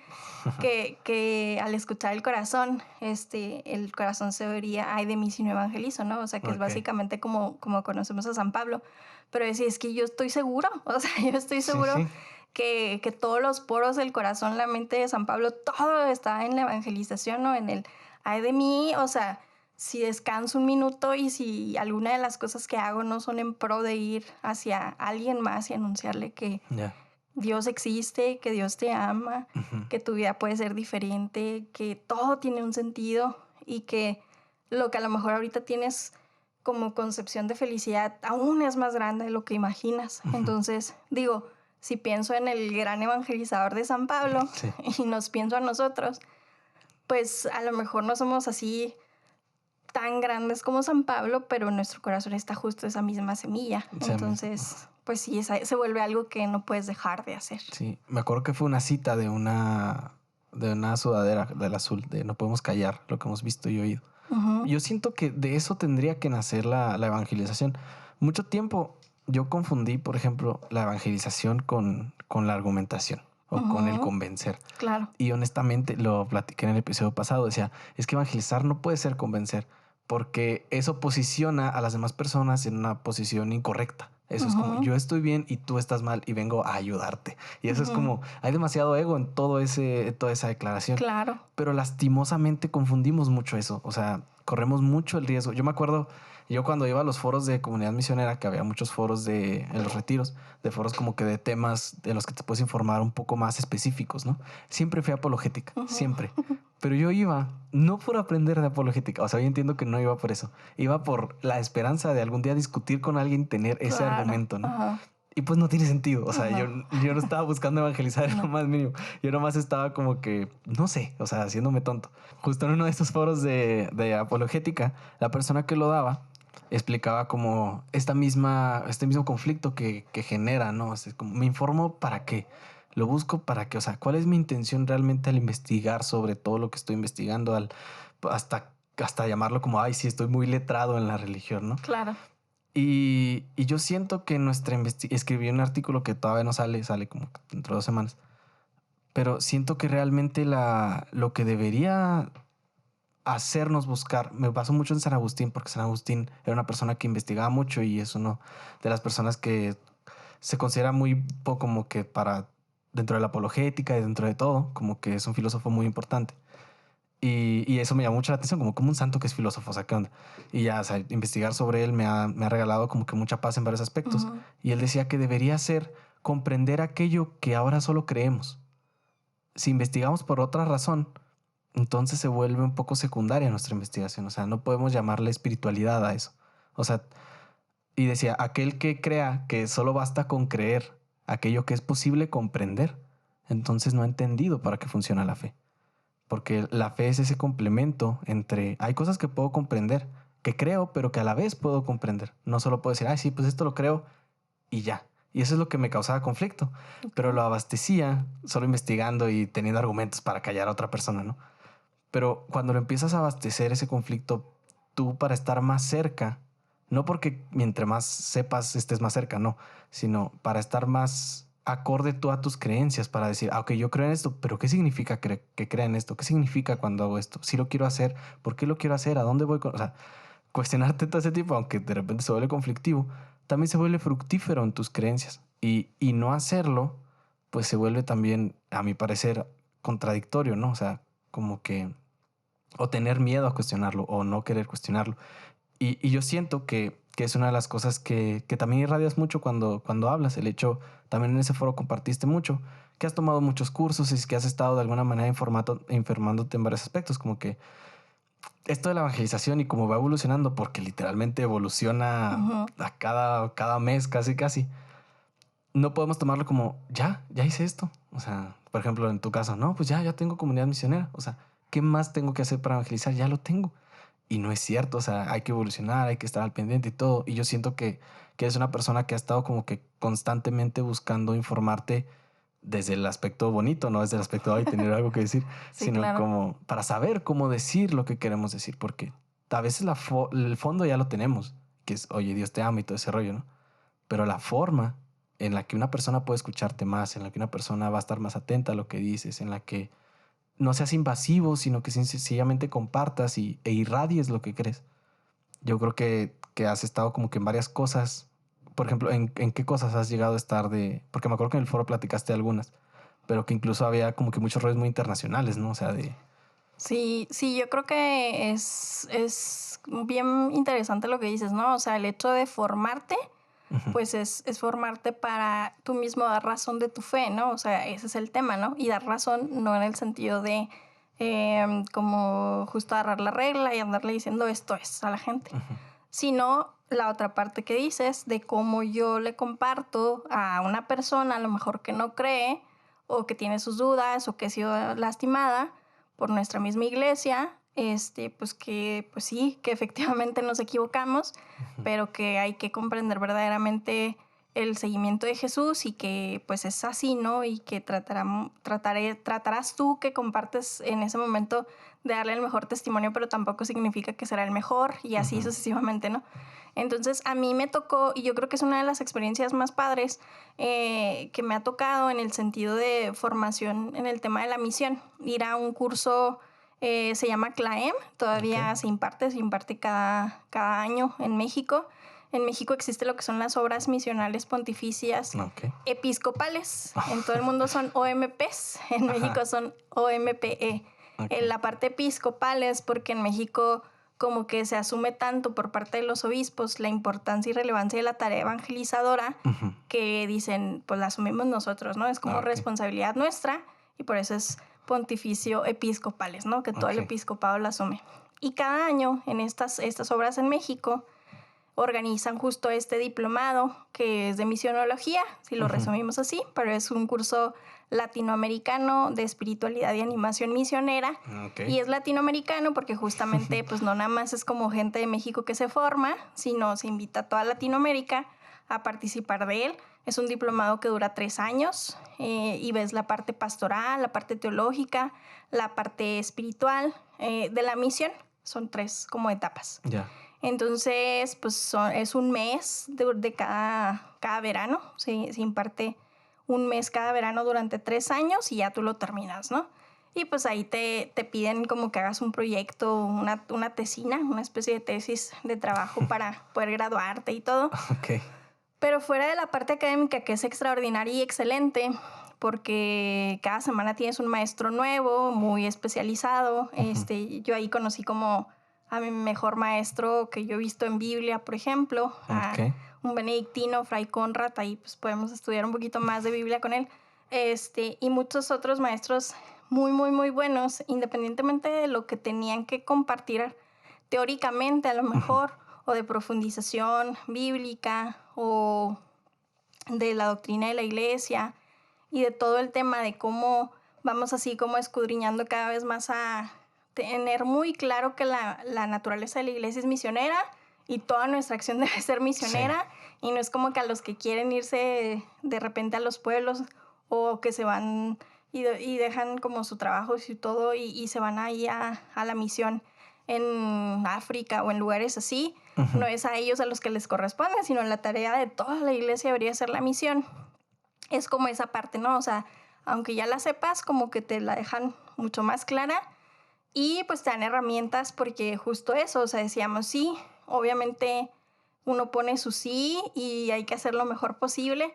que al escuchar el corazón se vería, ay de mí si no evangelizo, ¿no? O sea, que es básicamente como conocemos a San Pablo. Pero es que yo estoy seguro, o sea, yo estoy seguro que todos los poros del corazón, la mente de San Pablo, todo está en la evangelización, ¿no? En el, ay de mí, o sea, si descanso un minuto y si alguna de las cosas que hago no son en pro de ir hacia alguien más y anunciarle que Dios existe, que Dios te ama, que tu vida puede ser diferente, que todo tiene un sentido y que lo que a lo mejor ahorita tienes como concepción de felicidad aún es más grande de lo que imaginas. Entonces, digo, si pienso en el gran evangelizador de San Pablo y nos pienso a nosotros, pues a lo mejor no somos así tan grandes como San Pablo, pero en nuestro corazón está justo esa misma semilla. Entonces, pues sí, se vuelve algo que no puedes dejar de hacer. Sí, me acuerdo que fue una cita de una sudadera del azul, de no podemos callar lo que hemos visto y oído. Yo siento que de eso tendría que nacer la evangelización. Mucho tiempo yo confundí, por ejemplo, la evangelización con la argumentación o con el convencer. Claro. Y honestamente lo platiqué en el episodio pasado. Decía, es que evangelizar no puede ser convencer porque eso posiciona a las demás personas en una posición incorrecta. Eso es como yo estoy bien y tú estás mal y vengo a ayudarte. Y eso es como hay demasiado ego en toda esa declaración. Claro. Pero lastimosamente confundimos mucho eso. O sea, corremos mucho el riesgo. Yo me acuerdo, yo cuando iba a los foros de comunidad misionera, que había muchos foros en los retiros, de foros como que de temas de los que te puedes informar un poco más específicos, ¿no? Siempre fui apologética, siempre. Pero yo iba no por aprender de apologética. O sea, yo entiendo que no iba por eso. Iba por la esperanza de algún día discutir con alguien y tener ese argumento, ¿no? Y pues no tiene sentido. O sea, No. yo no estaba buscando evangelizar en lo más mínimo. Yo nomás estaba como que, no sé, o sea, haciéndome tonto. Justo en uno de estos foros de apologética, la persona que lo daba explicaba como este mismo conflicto que genera, ¿no? O sea, como, me informo para qué, lo busco para qué, o sea, cuál es mi intención realmente al investigar sobre todo lo que estoy investigando, hasta llamarlo como, ay, sí, estoy muy letrado en la religión, ¿no? Claro. Y yo siento que nuestra investigación, escribí un artículo que todavía no sale como dentro de 2 semanas, pero siento que realmente lo que debería hacernos buscar, me baso mucho en San Agustín, porque San Agustín era una persona que investigaba mucho y es uno de las personas que se considera muy como que para dentro de la apologética y dentro de todo, como que es un filósofo muy importante. Y eso me llamó mucho la atención, como un santo que es filósofo, o sea, ¿qué onda? Y ya, o sea, investigar sobre él me ha regalado como que mucha paz en varios aspectos. Ujú. Y él decía que debería ser comprender aquello que ahora solo creemos. Si investigamos por otra razón, entonces se vuelve un poco secundaria nuestra investigación. O sea, no podemos llamarle espiritualidad a eso. O sea, y decía, aquel que crea que solo basta con creer aquello que es posible comprender, entonces no ha entendido para qué funciona la fe. Porque la fe es ese complemento entre, hay cosas que puedo comprender, que creo, pero que a la vez puedo comprender. No solo puedo decir, ay, sí, pues esto lo creo y ya. Y eso es lo que me causaba conflicto. Pero lo abastecía solo investigando y teniendo argumentos para callar a otra persona, ¿no? Pero cuando lo empiezas a abastecer ese conflicto, tú para estar más cerca, no porque mientras más sepas estés más cerca, no, sino para estar más acorde tú a tus creencias, para decir, ah, ok, yo creo en esto, pero ¿qué significa que crea en esto? ¿Qué significa cuando hago esto? Si lo quiero hacer, ¿por qué lo quiero hacer? ¿A dónde voy? O sea, cuestionarte todo ese tipo, aunque de repente se vuelve conflictivo, también se vuelve fructífero en tus creencias. Y no hacerlo, pues se vuelve también, a mi parecer, contradictorio, ¿no? O sea, como que o tener miedo a cuestionarlo o no querer cuestionarlo. Y yo siento que es una de las cosas que también irradias mucho cuando hablas. El hecho, también en ese foro compartiste mucho, que has tomado muchos cursos y que has estado de alguna manera informándote en varios aspectos, como que esto de la evangelización y cómo va evolucionando, porque literalmente evoluciona Ujú. a cada mes, casi, casi. No podemos tomarlo como, ya hice esto. O sea, por ejemplo, en tu caso, no, pues ya tengo comunidad misionera. O sea, ¿qué más tengo que hacer para evangelizar? Ya lo tengo. Y no es cierto, o sea, hay que evolucionar, hay que estar al pendiente y todo. Y yo siento que es una persona que ha estado como que constantemente buscando informarte desde el aspecto bonito, no desde el aspecto de tener algo que decir, Sí, sino claro. como para saber cómo decir lo que queremos decir, porque a veces el fondo ya lo tenemos, que es, oye, Dios te ama y todo ese rollo, ¿no? Pero la forma en la que una persona puede escucharte más, en la que una persona va a estar más atenta a lo que dices, en la que no seas invasivo, sino que sencillamente compartas e irradies lo que crees. Yo creo que has estado como que en varias cosas. Por ejemplo, ¿en qué cosas has llegado a estar de...? Porque me acuerdo que en el foro platicaste algunas, pero que incluso había como que muchos roles muy internacionales, ¿no? O sea, de... Sí, sí, yo creo que es bien interesante lo que dices, ¿no? O sea, el hecho de formarte, Ujú, pues es formarte para tú mismo dar razón de tu fe, ¿no? O sea, ese es el tema, ¿no? Y dar razón no en el sentido de como justo agarrar la regla y andarle diciendo esto es a la gente, ujú, sino la otra parte que dices de cómo yo le comparto a una persona a lo mejor que no cree o que tiene sus dudas o que ha sido lastimada por nuestra misma iglesia, pues que pues sí, que efectivamente nos equivocamos, ujú, pero que hay que comprender verdaderamente el seguimiento de Jesús y que pues es así, ¿no? Y que tratarás tú que compartes en ese momento de darle el mejor testimonio, pero tampoco significa que será el mejor y así ujú, sucesivamente, ¿no? Entonces a mí me tocó, y yo creo que es una de las experiencias más padres que me ha tocado en el sentido de formación en el tema de la misión, ir a un curso, se llama CLAEM, ok, todavía se imparte cada año en México. En México existe lo que son las obras misionales pontificias ok, episcopales. En todo el mundo son OMPs, en ajá, México son OMPE. ok, En la parte episcopal es porque en México como que se asume tanto por parte de los obispos la importancia y relevancia de la tarea evangelizadora ujú, que dicen, pues la asumimos nosotros, ¿no? Es como ok, responsabilidad nuestra y por eso es pontificio episcopales, ¿no? Que todo el ok, episcopado la asume. Y cada año en estas obras en México organizan justo este diplomado que es de misionología, si lo resumimos así, pero es un curso latinoamericano de espiritualidad y animación misionera. Okay. Y es latinoamericano porque justamente pues no nada más es como gente de México que se forma, sino se invita a toda Latinoamérica a participar de él. Es un diplomado que dura 3 años y ves la parte pastoral, la parte teológica, la parte espiritual de la misión. Son 3 como etapas. Ya. Entonces, pues es un mes de cada verano. Se imparte un mes cada verano durante 3 años y ya tú lo terminas, ¿no? Y pues ahí te piden como que hagas un proyecto, una tesina, una especie de tesis de trabajo para poder graduarte y todo. Okay. Pero fuera de la parte académica, que es extraordinaria y excelente, porque cada semana tienes un maestro nuevo, muy especializado. Yo ahí conocí como a mi mejor maestro que yo he visto en Biblia, por ejemplo, Okay. a un benedictino, Fray Conrad. Ahí pues podemos estudiar un poquito más de Biblia con él. Y muchos otros maestros muy, muy, muy buenos, independientemente de lo que tenían que compartir teóricamente a lo mejor, o de profundización bíblica, o de la doctrina de la iglesia, y de todo el tema de cómo vamos así como escudriñando cada vez más a tener muy claro que la naturaleza de la iglesia es misionera y toda nuestra acción debe ser misionera. Sí. Y no es como que a los que quieren irse de repente a los pueblos o que se van y dejan como su trabajo y todo y se van ahí a la misión en África o en lugares así. No es a ellos a los que les corresponde, sino la tarea de toda la iglesia debería ser la misión. Es como esa parte, ¿no? O sea, aunque ya la sepas, como que te la dejan mucho más clara y pues te dan herramientas porque justo eso, o sea, decíamos sí, obviamente uno pone su sí y hay que hacer lo mejor posible,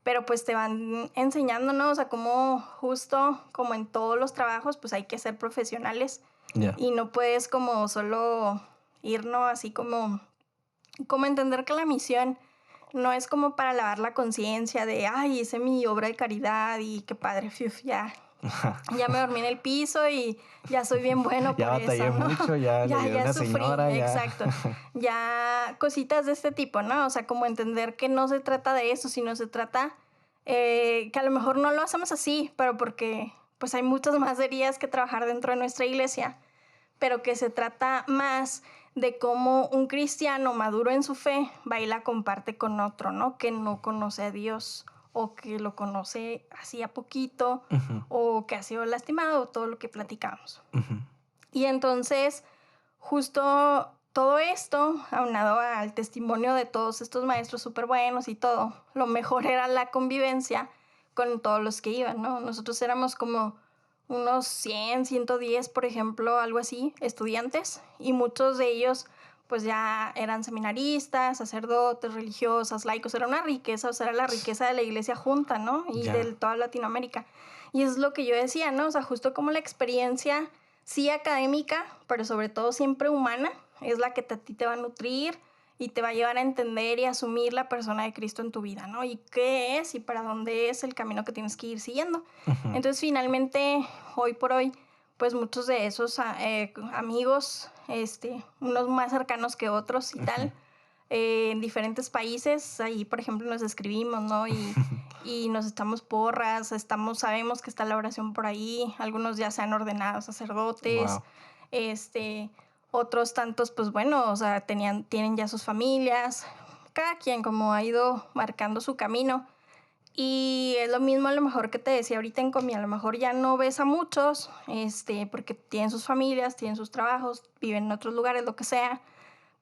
pero pues te van enseñando, ¿no? O sea, como justo como en todos los trabajos, pues hay que ser profesionales. Yeah. Y no puedes como solo irnos así como entender que la misión no es como para lavar la conciencia de, ay, hice mi obra de caridad y qué padre, ya me dormí en el piso y ya soy bien bueno por ya batallé eso, ¿no? mucho, ya le ayudé a una sufrí, señora, ya. Exacto. Ya cositas de este tipo, ¿no? O sea, como entender que no se trata de eso, sino se trata que a lo mejor no lo hacemos así, pero porque pues hay muchas más heridas que trabajar dentro de nuestra iglesia, pero que se trata más de cómo un cristiano maduro en su fe va y la comparte con otro, ¿no? Que no conoce a Dios o que lo conoce así a poquito o que ha sido lastimado, todo lo que platicamos. Y entonces, justo todo esto, aunado al testimonio de todos estos maestros súper buenos y todo, lo mejor era la convivencia con todos los que iban, ¿no? Nosotros éramos como unos 100, 110, por ejemplo, algo así, estudiantes, y muchos de ellos pues ya eran seminaristas, sacerdotes, religiosas, laicos. Era una riqueza, o sea, era la riqueza de la iglesia junta, ¿no? Y de toda Latinoamérica. Y es lo que yo decía, ¿no? O sea, justo como la experiencia, sí académica, pero sobre todo siempre humana, es la que a ti te va a nutrir y te va a llevar a entender y asumir la persona de Cristo en tu vida, ¿no? Y qué es y para dónde es el camino que tienes que ir siguiendo. Entonces, finalmente, hoy por hoy, pues muchos de esos amigos, unos más cercanos que otros y tal, en diferentes países, ahí, por ejemplo, nos escribimos, ¿no? Y nos echamos porras, sabemos que está la oración por ahí, algunos ya se han ordenado sacerdotes, wow. Otros tantos, pues bueno, o sea, tienen ya sus familias, cada quien como ha ido marcando su camino. Y es lo mismo a lo mejor que te decía ahorita en Comi, a lo mejor ya no ves a muchos, porque tienen sus familias, tienen sus trabajos, viven en otros lugares, lo que sea,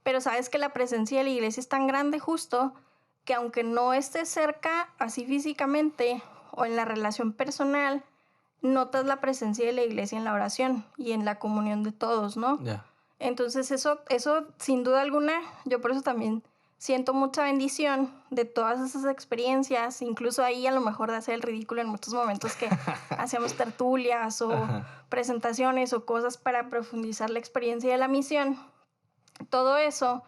pero sabes que la presencia de la iglesia es tan grande justo que aunque no estés cerca así físicamente o en la relación personal, notas la presencia de la iglesia en la oración y en la comunión de todos, ¿no? Yeah. Entonces eso sin duda alguna, yo por eso también siento mucha bendición de todas esas experiencias, incluso ahí a lo mejor de hacer el ridículo en muchos momentos que hacíamos tertulias o presentaciones o cosas para profundizar la experiencia de la misión. Todo eso,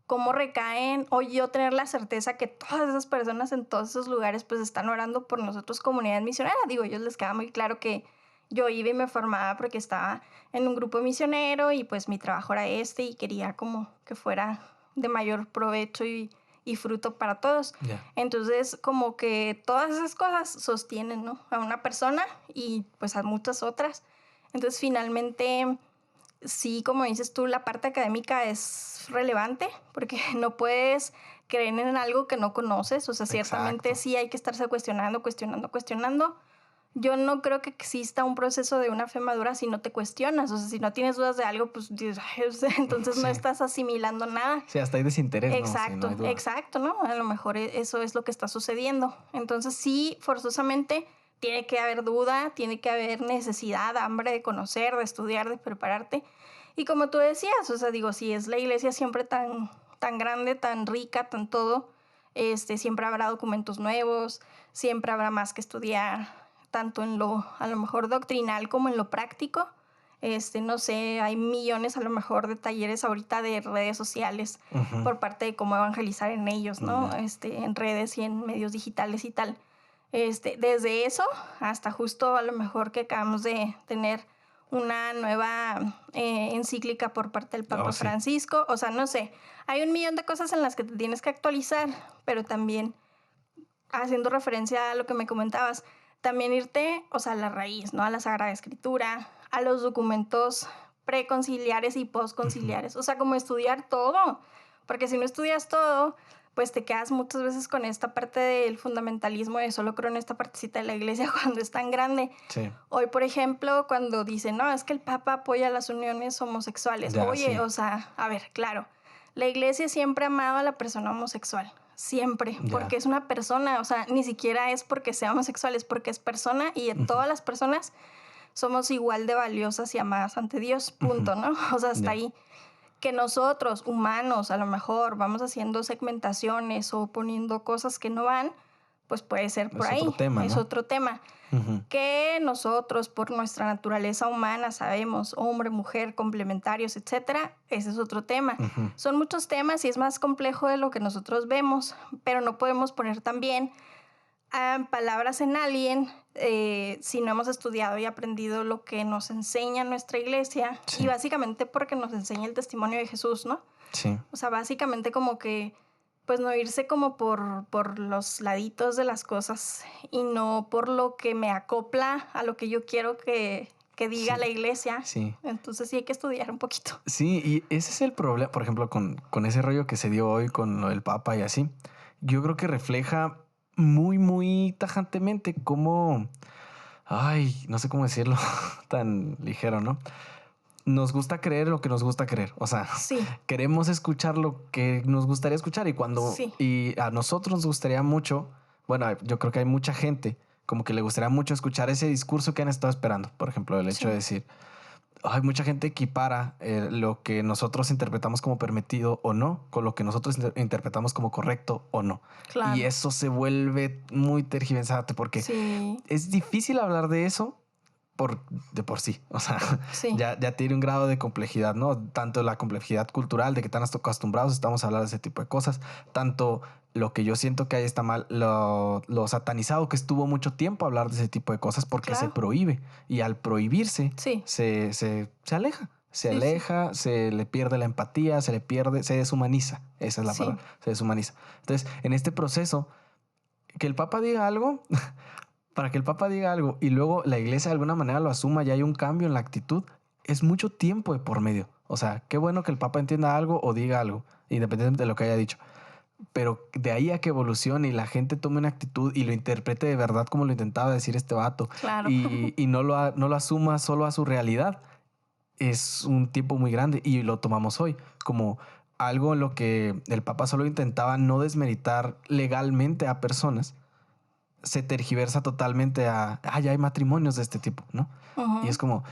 cómo recaen, o yo tener la certeza que todas esas personas en todos esos lugares pues están orando por nosotros, comunidad misionera. Digo, a ellos les queda muy claro que yo iba y me formaba porque estaba en un grupo misionero y pues mi trabajo era y quería como que fuera de mayor provecho y fruto para todos. Ya. Entonces, como que todas esas cosas sostienen, ¿no? A una persona y pues a muchas otras. Entonces, finalmente, sí, como dices tú, la parte académica es relevante porque no puedes creer en algo que no conoces. O sea, ciertamente Exacto. sí hay que estarse cuestionando. Yo no creo que exista un proceso de una fe madura si no te cuestionas. O sea, si no tienes dudas de algo, pues dices, "Ay, o sea, entonces no Sí. estás asimilando nada". Sí, hasta hay desinterés, ¿no? Sí, no Exacto, hay duda. exacto, ¿no? A lo mejor eso es lo que está sucediendo. Entonces sí, forzosamente tiene que haber duda, tiene que haber necesidad, hambre de conocer, de estudiar, de prepararte. Y como tú decías, o sea, digo, si es la iglesia siempre tan grande, tan rica, tan todo, siempre habrá documentos nuevos, siempre habrá más que estudiar, tanto en a lo mejor doctrinal como en lo práctico. No sé, hay millones a lo mejor de talleres ahorita de redes sociales Ujú. por parte de cómo evangelizar en ellos, ¿no? Ya. En redes y en medios digitales y tal. Desde eso hasta justo a lo mejor que acabamos de tener una nueva encíclica por parte del Papa Oh, sí. Francisco. O sea, no sé, hay un millón de cosas en las que te tienes que actualizar, pero también haciendo referencia a lo que me comentabas, también irte, o sea, a la raíz, ¿no? A la Sagrada Escritura, a los documentos preconciliares y postconciliares. O sea, como estudiar todo. Porque si no estudias todo, pues te quedas muchas veces con esta parte del fundamentalismo de solo creo en esta partecita de la iglesia cuando es tan grande. Sí. Hoy, por ejemplo, cuando dicen, no, es que el Papa apoya las uniones homosexuales. Ya, Oye, sí. o sea, a ver, claro, la iglesia siempre ha amado a la persona homosexual. Siempre, Ya. porque es una persona, o sea, ni siquiera es porque sea homosexual, es porque es persona y todas las personas somos igual de valiosas y amadas ante Dios, punto, ¿no? O sea, hasta Ya. ahí. Que nosotros, humanos, a lo mejor vamos haciendo segmentaciones o poniendo cosas que no van, pues puede ser por Es ahí, otro tema, es ¿no? otro tema. Ujú. Que nosotros, por nuestra naturaleza humana, sabemos hombre, mujer, complementarios, etcétera, ese es otro tema. Ujú. Son muchos temas y es más complejo de lo que nosotros vemos, pero no podemos poner también palabras en alguien si no hemos estudiado y aprendido lo que nos enseña nuestra iglesia Sí. y básicamente porque nos enseña el testimonio de Jesús, ¿no? Sí. O sea, básicamente como que pues no irse como por los laditos de las cosas y no por lo que me acopla a lo que yo quiero que diga Sí. la iglesia. Sí. Entonces sí hay que estudiar un poquito. Sí, y ese es el problema, por ejemplo, con ese rollo que se dio hoy con lo del Papa y así. Yo creo que refleja muy, muy tajantemente cómo, ay, no sé cómo decirlo tan ligero, ¿no? Nos gusta creer lo que nos gusta creer. O sea, Sí, queremos escuchar lo que nos gustaría escuchar sí, y a nosotros nos gustaría mucho, bueno, yo creo que hay mucha gente como que le gustaría mucho escuchar ese discurso que han estado esperando. Por ejemplo, el hecho de sí, decir, hay mucha gente equipara lo que nosotros interpretamos como permitido o no con lo que nosotros interpretamos como correcto o no. Y claro. eso se vuelve muy tergiversante porque Sí, es difícil hablar de eso de por sí. O sea, sí, ya tiene un grado de complejidad, ¿no? Tanto la complejidad cultural de que tan acostumbrados estamos a hablar de ese tipo de cosas, tanto lo que yo siento que ahí está mal, lo satanizado que estuvo mucho tiempo hablar de ese tipo de cosas porque se claro. prohíbe y al prohibirse Sí, se aleja. Se sí, sí, aleja, se le pierde la empatía, se le pierde, se deshumaniza. Esa es la sí, palabra, se deshumaniza. Entonces, en este proceso, que el Papa diga algo, para que el Papa diga algo y luego la iglesia de alguna manera lo asuma y hay un cambio en la actitud, es mucho tiempo de por medio. O sea, qué bueno que el Papa entienda algo o diga algo, independientemente de lo que haya dicho. Pero de ahí a que evolucione y la gente tome una actitud y lo interprete de verdad como lo intentaba decir este vato claro. y no lo asuma solo a su realidad, es un tiempo muy grande y lo tomamos hoy como algo en lo que el Papa solo intentaba no desmeritar legalmente a personas, se tergiversa totalmente ya hay matrimonios de este tipo, ¿no? Y es Ujú, como,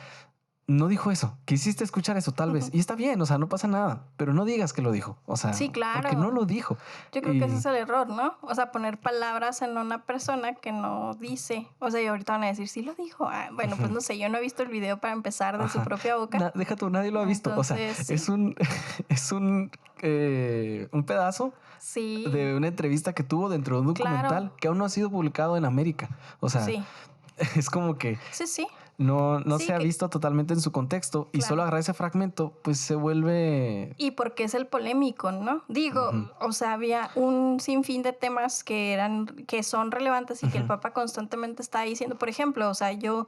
no dijo eso, quisiste escuchar eso tal vez, ujú. y está bien, o sea, no pasa nada, pero no digas que lo dijo, o sea, Sí, porque no claro. lo dijo. Yo creo que ese Y es el error, ¿no? O sea, poner palabras en una persona que no dice. O sea, y ahorita van a decir, sí lo dijo. Ah, bueno, pues no sé, yo no he visto el video para empezar de su ajá, propia boca. deja tú, nadie lo ha visto, o sea, Entonces, es sí, es un pedazo sí, de una entrevista que tuvo dentro de un claro, documental que aún no ha sido publicado en América, o sea, sí, es como que sí, sí. no Sí, se ha visto totalmente en su contexto y solo claro. agarrar ese fragmento, pues se vuelve... Y porque es el polémico, ¿no? Digo, Ujú, o sea, había un sinfín de temas que son relevantes y que el ujú, Papa constantemente está diciendo. Por ejemplo, o sea, yo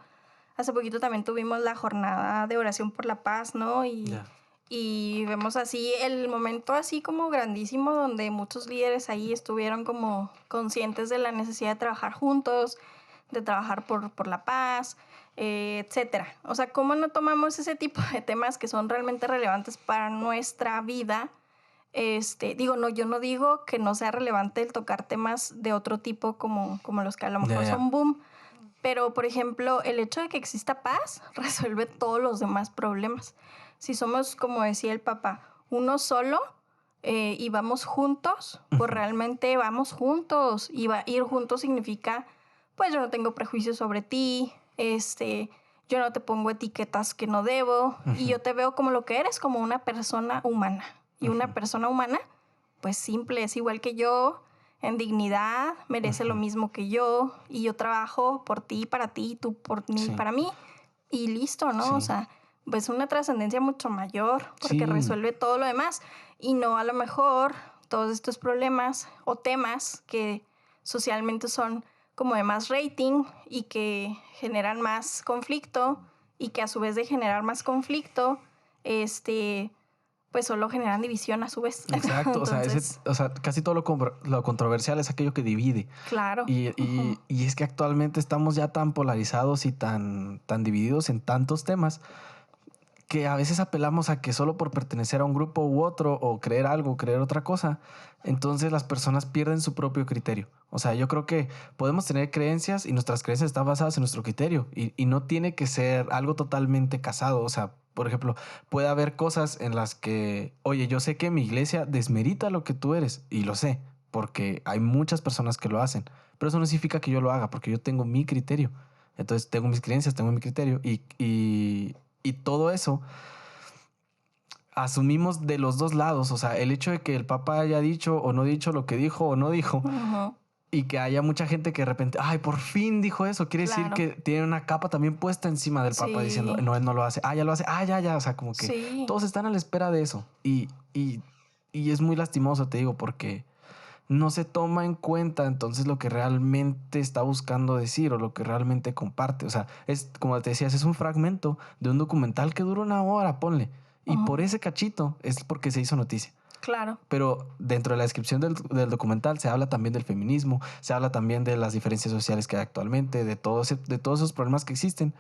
hace poquito también tuvimos la jornada de oración por la paz, ¿no? ya, Y vemos así el momento así como grandísimo donde muchos líderes ahí estuvieron como conscientes de la necesidad de trabajar juntos, de trabajar por la paz, etcétera. O sea, ¿cómo no tomamos ese tipo de temas que son realmente relevantes para nuestra vida? Digo, no, yo no digo que no sea relevante el tocar temas de otro tipo como los que a lo ya, mejor ya. son boom, pero por ejemplo, el hecho de que exista paz resuelve todos los demás problemas. Si somos, como decía el Papa, uno solo y vamos juntos, pues Ujú, realmente vamos juntos. Ir juntos significa, pues yo no tengo prejuicios sobre ti, yo no te pongo etiquetas que no debo y ujú, yo te veo como lo que eres, como una persona humana. Y ujú, una persona humana, pues simple, es igual que yo, en dignidad, merece lo ujú. mismo que yo y yo trabajo por ti, para ti, tú por mí, Sí, para mí y listo, ¿no? O sí, sea, pues una trascendencia mucho mayor porque sí, resuelve todo lo demás y no a lo mejor todos estos problemas o temas que socialmente son como de más rating y que generan más conflicto y que a su vez de generar más conflicto, pues solo generan división a su vez. exacto. Entonces, O sea, casi todo lo controversial es aquello que divide. claro. Ujú. Y es que actualmente estamos ya tan polarizados y tan divididos en tantos temas que a veces apelamos a que solo por pertenecer a un grupo u otro o creer algo, creer otra cosa, entonces las personas pierden su propio criterio. O sea, yo creo que podemos tener creencias y nuestras creencias están basadas en nuestro criterio y no tiene que ser algo totalmente casado. O sea, por ejemplo, puede haber cosas en las que, oye, yo sé que mi iglesia desmerita lo que tú eres y lo sé porque hay muchas personas que lo hacen, pero eso no significa que yo lo haga porque yo tengo mi criterio. Entonces tengo mis creencias, tengo mi criterio y todo eso asumimos de los dos lados. O sea, el hecho de que el Papa haya dicho o no dicho lo que dijo o no dijo Ujú. y que haya mucha gente que de repente, ay, por fin dijo eso, quiere decir Claro. que tiene una capa también puesta encima del Papa diciendo, Sí, no, él no lo hace, ah, ya lo hace, ah, ya, ya. O sea, como que sí, todos están a la espera de eso y es muy lastimoso, te digo, porque no se toma en cuenta entonces lo que realmente está buscando decir o lo que realmente comparte. O sea, es como te decías, es un fragmento de un documental que dura una hora, ponle. Y por ujú, ese cachito es porque se hizo noticia. claro, Pero dentro de la descripción del documental se habla también del feminismo, se habla también de las diferencias sociales que hay actualmente, de todos esos problemas que existen.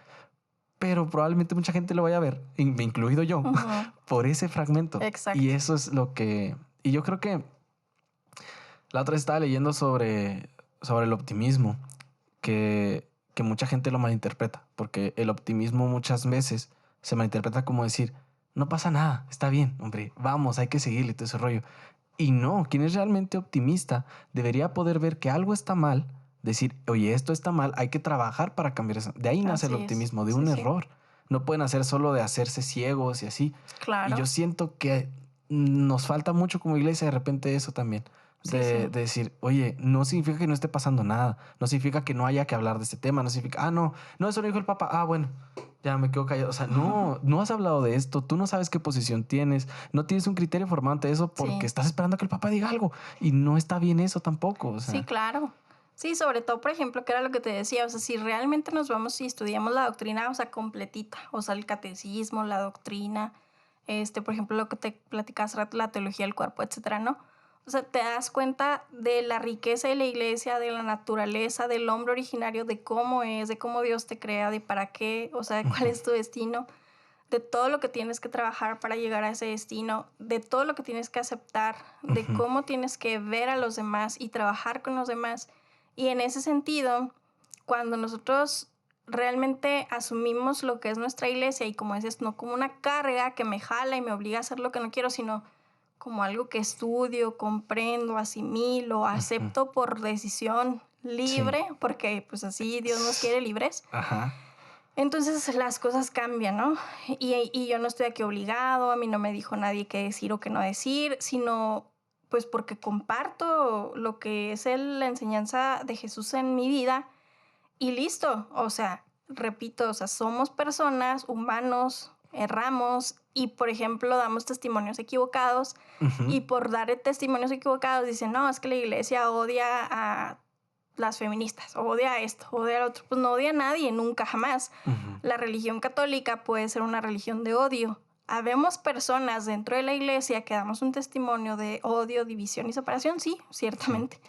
Pero probablemente mucha gente lo vaya a ver, incluido yo, ujú, por ese fragmento. Y exacto. eso es lo que... Y yo creo que la otra vez estaba leyendo sobre el optimismo, que mucha gente lo malinterpreta, porque el optimismo muchas veces se malinterpreta como decir, no pasa nada, está bien, hombre, vamos, hay que seguirle todo ese rollo. Y no, quien es realmente optimista debería poder ver que algo está mal, decir, oye, esto está mal, hay que trabajar para cambiar eso. De ahí nace el Así es. optimismo, de Sí, un sí, error. No pueden hacer solo de hacerse ciegos y así. Y yo claro. siento que nos falta mucho como iglesia de repente eso también. Sí, sí. De decir, oye, no significa que no esté pasando nada, no significa que no haya que hablar de este tema, no significa, ah, no, no, eso lo dijo el Papa, ah, bueno, ya me quedo callado. O sea, no, no has hablado de esto, tú no sabes qué posición tienes, no tienes un criterio formado ante eso porque Sí, estás esperando que el Papa diga algo y no está bien eso tampoco. O sí, sea, claro. Sí, sobre todo, por ejemplo, que era lo que te decía, o sea, si realmente nos vamos y estudiamos la doctrina, o sea, completita, o sea, el catecismo, la doctrina, por ejemplo, lo que te platicaba hace rato, la teología del cuerpo, etcétera, ¿no? O sea, te das cuenta de la riqueza de la iglesia, de la naturaleza, del hombre originario, de cómo Dios te crea, de para qué, o sea, de cuál ujú, es tu destino, de todo lo que tienes que trabajar para llegar a ese destino, de todo lo que tienes que aceptar, de ujú, cómo tienes que ver a los demás y trabajar con los demás. Y en ese sentido, cuando nosotros realmente asumimos lo que es nuestra iglesia y como dices, no como una carga que me jala y me obliga a hacer lo que no quiero, sino como algo que estudio, comprendo, asimilo, ujú, acepto por decisión sí, libre, porque pues así Dios nos quiere libres. ajá, Entonces las cosas cambian, ¿no? Y yo no estoy aquí obligado, a mí no me dijo nadie qué decir o qué no decir, sino pues porque comparto lo que es la enseñanza de Jesús en mi vida y listo. O sea, repito, o sea, somos personas, humanos, erramos y, por ejemplo, damos testimonios equivocados y por dar testimonios equivocados dicen, no, es que la iglesia odia a las feministas, odia a esto, odia al otro. Pues no odia a nadie, nunca, jamás. La religión católica puede ser una religión de odio. Habemos personas dentro de la iglesia que damos un testimonio de odio, división y separación, sí, ciertamente.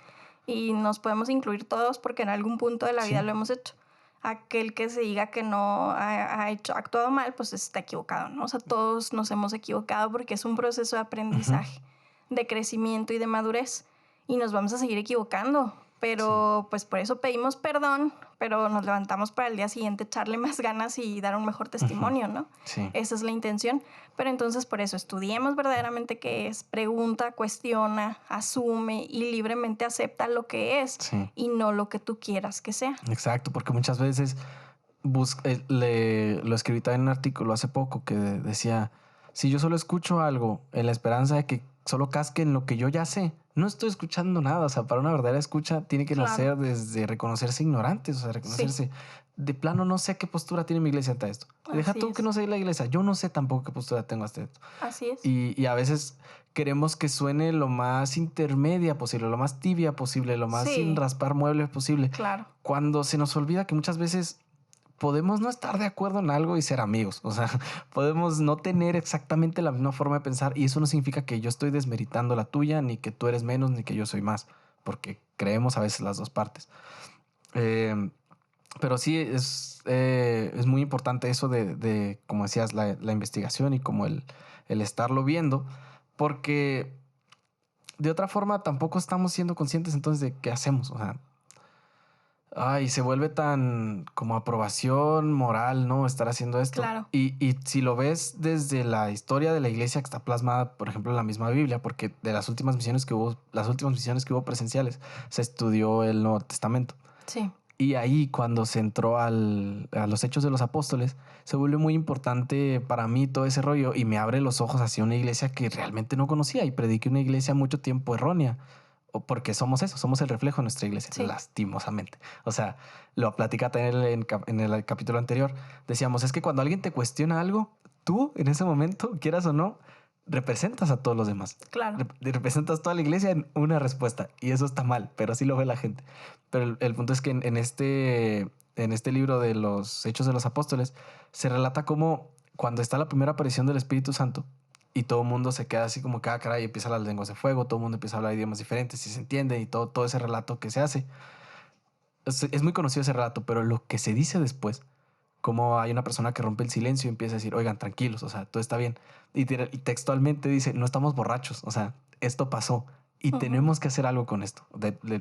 Y nos podemos incluir todos porque en algún punto de la vida lo hemos hecho. Aquel que se diga que no ha actuado mal, pues está equivocado, ¿no? O sea, todos nos hemos equivocado porque es un proceso de aprendizaje, de crecimiento y de madurez. Y nos vamos a seguir equivocando. Pero pues por eso pedimos perdón, pero nos levantamos para el día siguiente echarle más ganas y dar un mejor testimonio, ¿no? Sí. Esa es la intención. Pero entonces por eso estudiemos verdaderamente qué es, pregunta, cuestiona, asume y libremente acepta lo que es y no lo que tú quieras que sea. Exacto, porque muchas veces lo escribí también en un artículo hace poco que decía, si yo solo escucho algo en la esperanza de que solo casque en lo que yo ya sé, no estoy escuchando nada. O sea, para una verdadera escucha tiene que nacer desde reconocerse ignorantes, o sea, reconocerse de plano no sé qué postura tiene mi iglesia ante esto. Deja tú que no sé la iglesia, yo no sé tampoco qué postura tengo ante esto. Así es. Y a veces queremos que suene lo más intermedia posible, lo más tibia posible, lo más sin raspar muebles posible. Claro. Cuando se nos olvida que muchas veces podemos no estar de acuerdo en algo y ser amigos. O sea, podemos no tener exactamente la misma forma de pensar y eso no significa que yo estoy desmeritando la tuya, ni que tú eres menos, ni que yo soy más, porque creemos a veces las dos partes. Pero sí es muy importante eso de como decías, la investigación y como el estarlo viendo, porque de otra forma tampoco estamos siendo conscientes entonces de qué hacemos. O sea, se vuelve tan como aprobación moral, ¿no? Estar haciendo esto. Claro. Y si lo ves desde la historia de la iglesia que está plasmada, por ejemplo, en la misma Biblia, porque de las últimas misiones que hubo presenciales, se estudió el Nuevo Testamento. Sí. Y ahí cuando se entró a los Hechos de los Apóstoles, se vuelve muy importante para mí todo ese rollo y me abre los ojos hacia una iglesia que realmente no conocía y prediqué una iglesia mucho tiempo errónea. Porque somos eso, somos el reflejo de nuestra iglesia, lastimosamente. O sea, lo platica también en el capítulo anterior. Decíamos, es que cuando alguien te cuestiona algo, tú en ese momento, quieras o no, representas a todos los demás. Claro. Representas toda la iglesia en una respuesta y eso está mal, pero así lo ve la gente. Pero el punto es que en este libro de los Hechos de los Apóstoles se relata cómo cuando está la primera aparición del Espíritu Santo y todo el mundo se queda así como que, caray, empiezan las lenguas de fuego, todo el mundo empieza a hablar idiomas diferentes y se entiende y todo ese relato que se hace. Es muy conocido ese relato, pero lo que se dice después, como hay una persona que rompe el silencio y empieza a decir, oigan, tranquilos, o sea, todo está bien. Y textualmente dice, no estamos borrachos, o sea, esto pasó y tenemos que hacer algo con esto,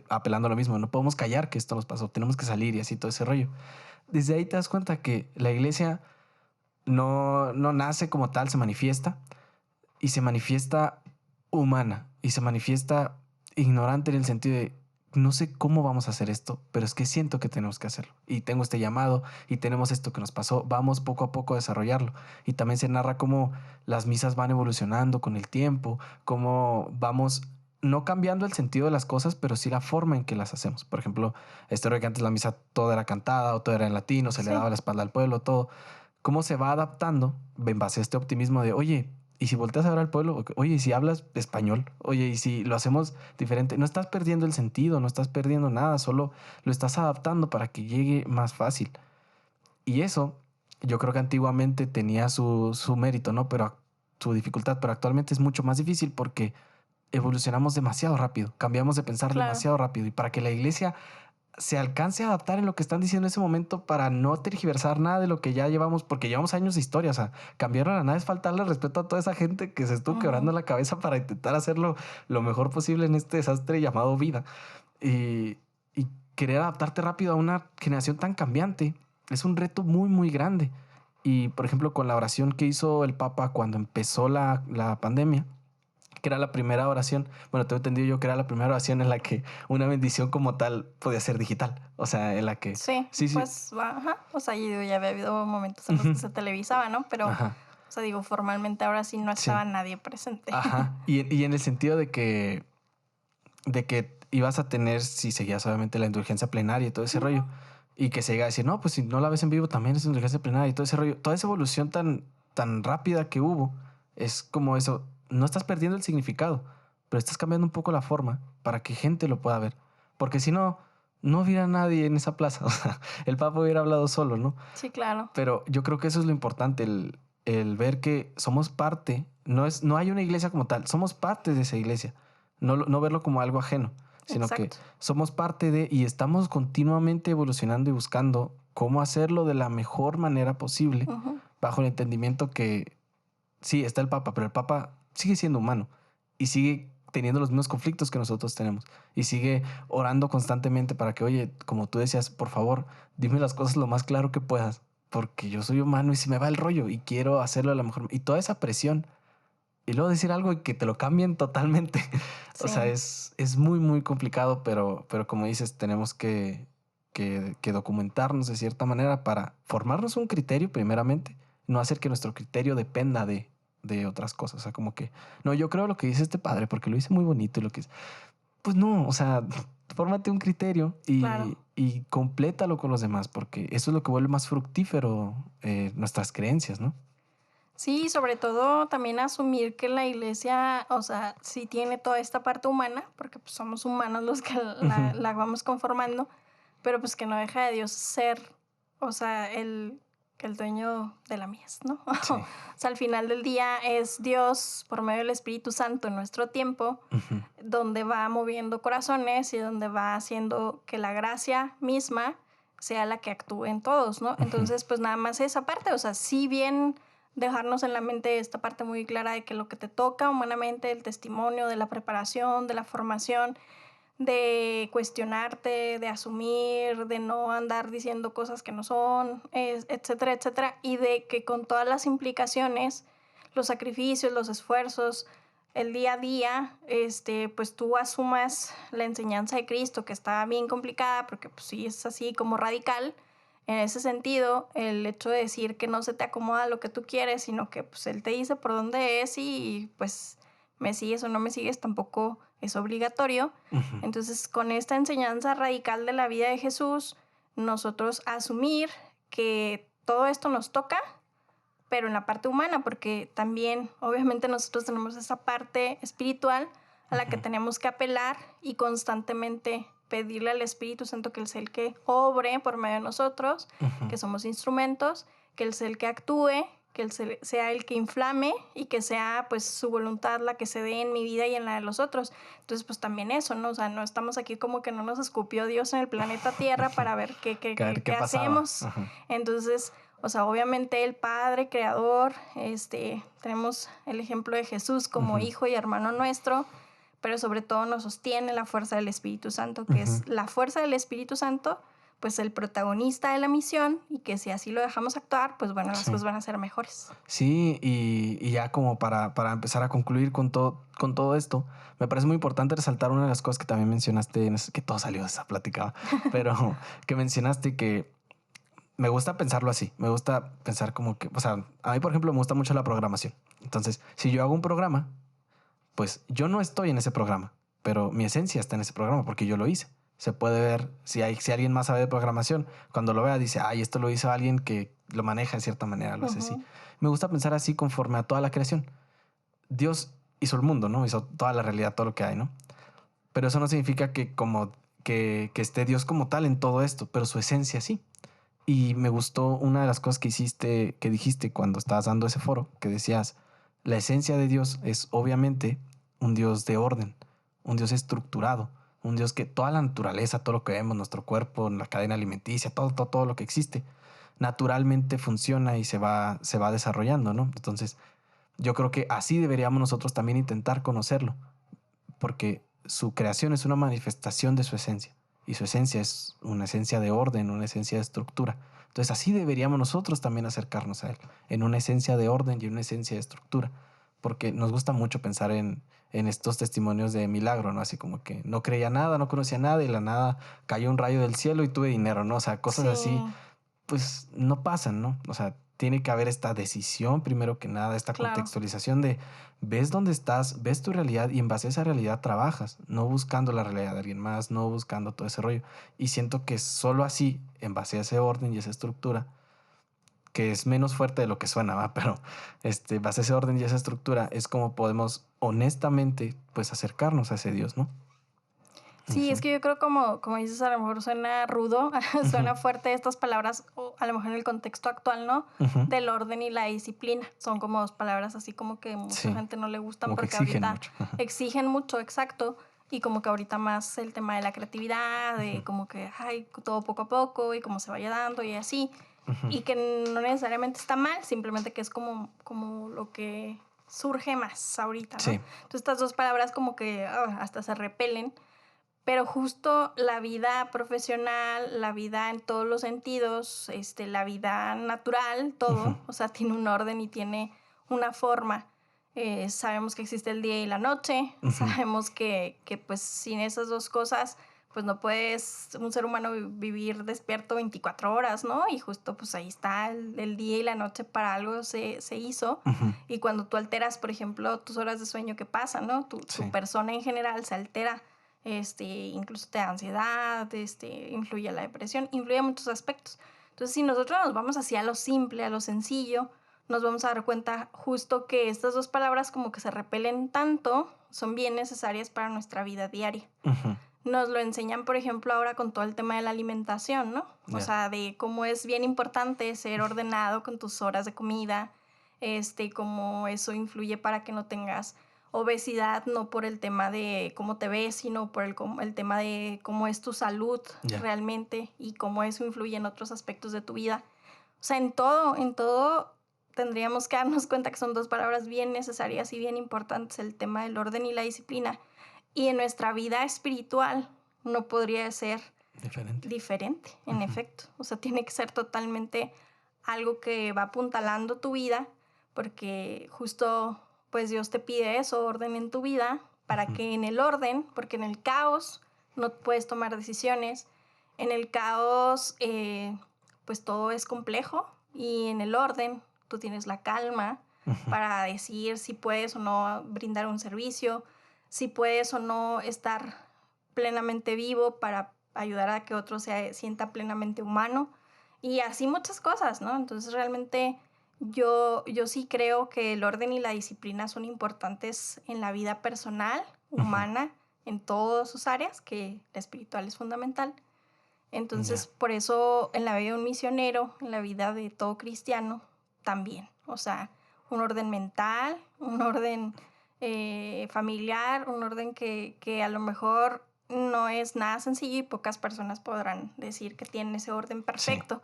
apelando a lo mismo, no podemos callar que esto nos pasó, tenemos que salir y así todo ese rollo. Desde ahí te das cuenta que la iglesia no nace como tal, se manifiesta y se manifiesta humana y se manifiesta ignorante en el sentido de no sé cómo vamos a hacer esto, pero es que siento que tenemos que hacerlo. Y tengo este llamado y tenemos esto que nos pasó. Vamos poco a poco a desarrollarlo. Y también se narra cómo las misas van evolucionando con el tiempo, cómo vamos no cambiando el sentido de las cosas, pero sí la forma en que las hacemos. Por ejemplo, que antes la misa toda era cantada o todo era en latín o se le daba la espalda al pueblo, todo. Cómo se va adaptando en base a este optimismo de, oye, y si volteas a ver al pueblo, oye, y si hablas español, oye, y si lo hacemos diferente, no estás perdiendo el sentido, no estás perdiendo nada, solo lo estás adaptando para que llegue más fácil. Y eso, yo creo que antiguamente tenía su mérito, ¿no? Pero su dificultad, pero actualmente es mucho más difícil porque evolucionamos demasiado rápido, cambiamos de pensar demasiado rápido y para que la iglesia se alcance a adaptar en lo que están diciendo en ese momento para no tergiversar nada de lo que ya llevamos, porque llevamos años de historia. O sea, cambiaron a nada es faltarle respeto a toda esa gente que se estuvo quebrando la cabeza para intentar hacerlo lo mejor posible en este desastre llamado vida. Y querer adaptarte rápido a una generación tan cambiante es un reto muy, muy grande. Y, por ejemplo, con la oración que hizo el Papa cuando empezó la pandemia, que era la primera oración, bueno, tengo entendido yo que era la primera oración en la que una bendición como tal podía ser digital, o sea, en la que... Sí. Pues, ajá, o sea, ya había habido momentos en los que se televisaba, ¿no? Pero, o sea, digo, formalmente ahora sí no estaba nadie presente. Ajá, y en el sentido de que ibas a tener, si seguías obviamente la indulgencia plenaria y todo ese rollo, Y que se llega a decir, no, pues si no la ves en vivo también es inteligencia plenaria y todo ese rollo. Toda esa evolución tan rápida que hubo es como eso. No estás perdiendo el significado, pero estás cambiando un poco la forma para que gente lo pueda ver. Porque si no, no hubiera nadie en esa plaza. O sea, el Papa hubiera hablado solo, ¿no? Sí, claro. Pero yo creo que eso es lo importante, el ver que somos parte. No hay una iglesia como tal, somos parte de esa iglesia. No verlo como algo ajeno, sino que Exacto. somos parte de y estamos continuamente evolucionando y buscando cómo hacerlo de la mejor manera posible, Ujú. bajo el entendimiento que sí, está el Papa, pero el Papa sigue siendo humano y sigue teniendo los mismos conflictos que nosotros tenemos y sigue orando constantemente para que, oye, como tú decías, por favor, dime las cosas lo más claro que puedas, porque yo soy humano y se me va el rollo y quiero hacerlo de la mejor. Y toda esa presión y luego decir algo y que te lo cambien totalmente. O Sí. sea, es muy, muy complicado, pero como dices, tenemos que documentarnos de cierta manera para formarnos un criterio primeramente, no hacer que nuestro criterio dependa de otras cosas. O sea, como que, no, yo creo lo que dice este padre porque lo dice muy bonito y lo que es. Pues no, o sea, fórmate un criterio Claro. y complétalo con los demás, porque eso es lo que vuelve más fructífero nuestras creencias, ¿no? Sí, sobre todo también asumir que la iglesia, o sea, sí tiene toda esta parte humana, porque pues, somos humanos los que Ujú. la vamos conformando, pero pues que no deja de Dios ser, o sea, el dueño de la mies, ¿no? Sí. O sea, al final del día es Dios por medio del Espíritu Santo en nuestro tiempo, Ujú. donde va moviendo corazones y donde va haciendo que la gracia misma sea la que actúe en todos, ¿no? Ujú. Entonces, pues nada más esa parte, o sea, si bien dejarnos en la mente esta parte muy clara de que lo que te toca humanamente, el testimonio, de la preparación, de la formación, de cuestionarte, de asumir, de no andar diciendo cosas que no son, etcétera, etcétera, y de que con todas las implicaciones, los sacrificios, los esfuerzos, el día a día, pues tú asumas la enseñanza de Cristo, que está bien complicada, porque pues sí es así como radical. En ese sentido, el hecho de decir que no se te acomoda lo que tú quieres, sino que pues Él te dice por dónde es y pues me sigues o no me sigues tampoco es obligatorio. Ujú. Entonces, con esta enseñanza radical de la vida de Jesús, nosotros asumir que todo esto nos toca, pero en la parte humana, porque también obviamente nosotros tenemos esa parte espiritual a la que Ujú. tenemos que apelar y constantemente pedirle al Espíritu Santo que Él sea el que obre por medio de nosotros, Ujú. que somos instrumentos, que Él sea el que actúe, que Él sea el que inflame y que sea pues su voluntad la que se dé en mi vida y en la de los otros. Entonces pues también eso, ¿no? O sea, no estamos aquí como que no nos escupió Dios en el planeta Tierra para ver A ver qué qué pasaba. hacemos. Ajá. Entonces, o sea, obviamente el Padre Creador, tenemos el ejemplo de Jesús como Ujú. hijo y hermano nuestro, pero sobre todo nos sostiene la fuerza del Espíritu Santo, que Ujú. es la fuerza del Espíritu Santo, pues el protagonista de la misión y que si así lo dejamos actuar, pues bueno, las Sí. cosas van a ser mejores. Sí, y ya como para empezar a concluir con todo esto, me parece muy importante resaltar una de las cosas que también mencionaste, que todo salió de esa plática, pero que mencionaste que me gusta pensarlo así, me gusta pensar como que, o sea, a mí por ejemplo me gusta mucho la programación. Entonces, si yo hago un programa, pues yo no estoy en ese programa, pero mi esencia está en ese programa porque yo lo hice. Se puede ver si alguien más sabe de programación, cuando lo vea dice, ay, esto lo hizo alguien que lo maneja de cierta manera, lo hace así. Ujú. Me gusta pensar así conforme a toda la creación. Dios hizo el mundo, ¿no? Hizo toda la realidad, todo lo que hay, ¿no? Pero eso no significa que como que esté Dios como tal en todo esto, pero su esencia sí. Y me gustó una de las cosas que dijiste cuando estabas dando ese foro, que decías, la esencia de Dios es obviamente un Dios de orden, un Dios estructurado, un Dios que toda la naturaleza, todo lo que vemos, nuestro cuerpo, la cadena alimenticia, todo lo que existe, naturalmente funciona y se va desarrollando, ¿no? Entonces, yo creo que así deberíamos nosotros también intentar conocerlo, porque su creación es una manifestación de su esencia y su esencia es una esencia de orden, una esencia de estructura. Entonces así deberíamos nosotros también acercarnos a él, en una esencia de orden y una esencia de estructura, porque nos gusta mucho pensar en estos testimonios de milagro, ¿no? Así como que no creía nada, no conocía nada y de la nada cayó un rayo del cielo y tuve dinero, ¿no? O sea, cosas Sí, así, pues no pasan, ¿no? O sea, tiene que haber esta decisión, primero que nada, esta Claro. contextualización de ves dónde estás, ves tu realidad y en base a esa realidad trabajas, no buscando la realidad de alguien más, no buscando todo ese rollo. Y siento que solo así, en base a ese orden y esa estructura, que es menos fuerte de lo que suena, ¿va? Pero en base a ese orden y esa estructura es como podemos honestamente pues acercarnos a ese Dios, ¿no? Sí, es Ujú, que yo creo como dices, a lo mejor suena rudo, ujú, suena fuerte estas palabras, o a lo mejor en el contexto actual, ¿no? ujú. Del orden y la disciplina. Son como dos palabras así como que mucha Sí, gente no le gustan como que porque exigen ahorita mucho. Ajá, exigen mucho, exacto. Y como que ahorita más el tema de la creatividad, ujú, de como que, ay, todo poco a poco y cómo se vaya dando y así. ujú. Y que no necesariamente está mal, simplemente que es como lo que surge más ahorita, ¿no? Sí. Entonces estas dos palabras como que hasta se repelen, pero justo la vida profesional, la vida en todos los sentidos, la vida natural, Ujú, todo, o sea, tiene un orden y tiene una forma. Sabemos que existe el día y la noche, ujú. sabemos que pues sin esas dos cosas, pues no puedes un ser humano vivir despierto 24 horas, ¿no? Y justo pues ahí está el día y la noche para algo se hizo. Ujú, Y cuando tú alteras, por ejemplo, tus horas de sueño, ¿qué pasa, no? Tu sí. persona en general se altera, incluso te da ansiedad, influye la depresión, influye muchos aspectos. Entonces, si nosotros nos vamos hacia lo simple, a lo sencillo, nos vamos a dar cuenta justo que estas dos palabras como que se repelen tanto, son bien necesarias para nuestra vida diaria. Ujú, Nos lo enseñan, por ejemplo, ahora con todo el tema de la alimentación, ¿no? O ya. sea, de cómo es bien importante ser ordenado con tus horas de comida, cómo eso influye para que no tengas obesidad, no por el tema de cómo te ves, sino por el tema de cómo es tu salud Ya. realmente y cómo eso influye en otros aspectos de tu vida. O sea, en todo tendríamos que darnos cuenta que son dos palabras bien necesarias y bien importantes, el tema del orden y la disciplina. Y en nuestra vida espiritual no podría ser Diferente. diferente, en Ujú, efecto. O sea, tiene que ser totalmente algo que va apuntalando tu vida, porque justo pues Dios te pide eso, orden en tu vida, para ujú. que en el orden, porque en el caos no puedes tomar decisiones, en el caos pues todo es complejo y en el orden tú tienes la calma Ujú, para decir si puedes o no brindar un servicio, si puedes o no estar plenamente vivo para ayudar a que otro se sienta plenamente humano y así muchas cosas, ¿no? Entonces realmente yo sí creo que el orden y la disciplina son importantes en la vida personal, ujú. humana, en todas sus áreas, que la espiritual es fundamental. Ya. Entonces, por eso en la vida de un misionero, en la vida de todo cristiano, también. O sea, un orden mental, un orden familiar, un orden que a lo mejor no es nada sencillo y pocas personas podrán decir que tienen ese orden Sí. perfecto.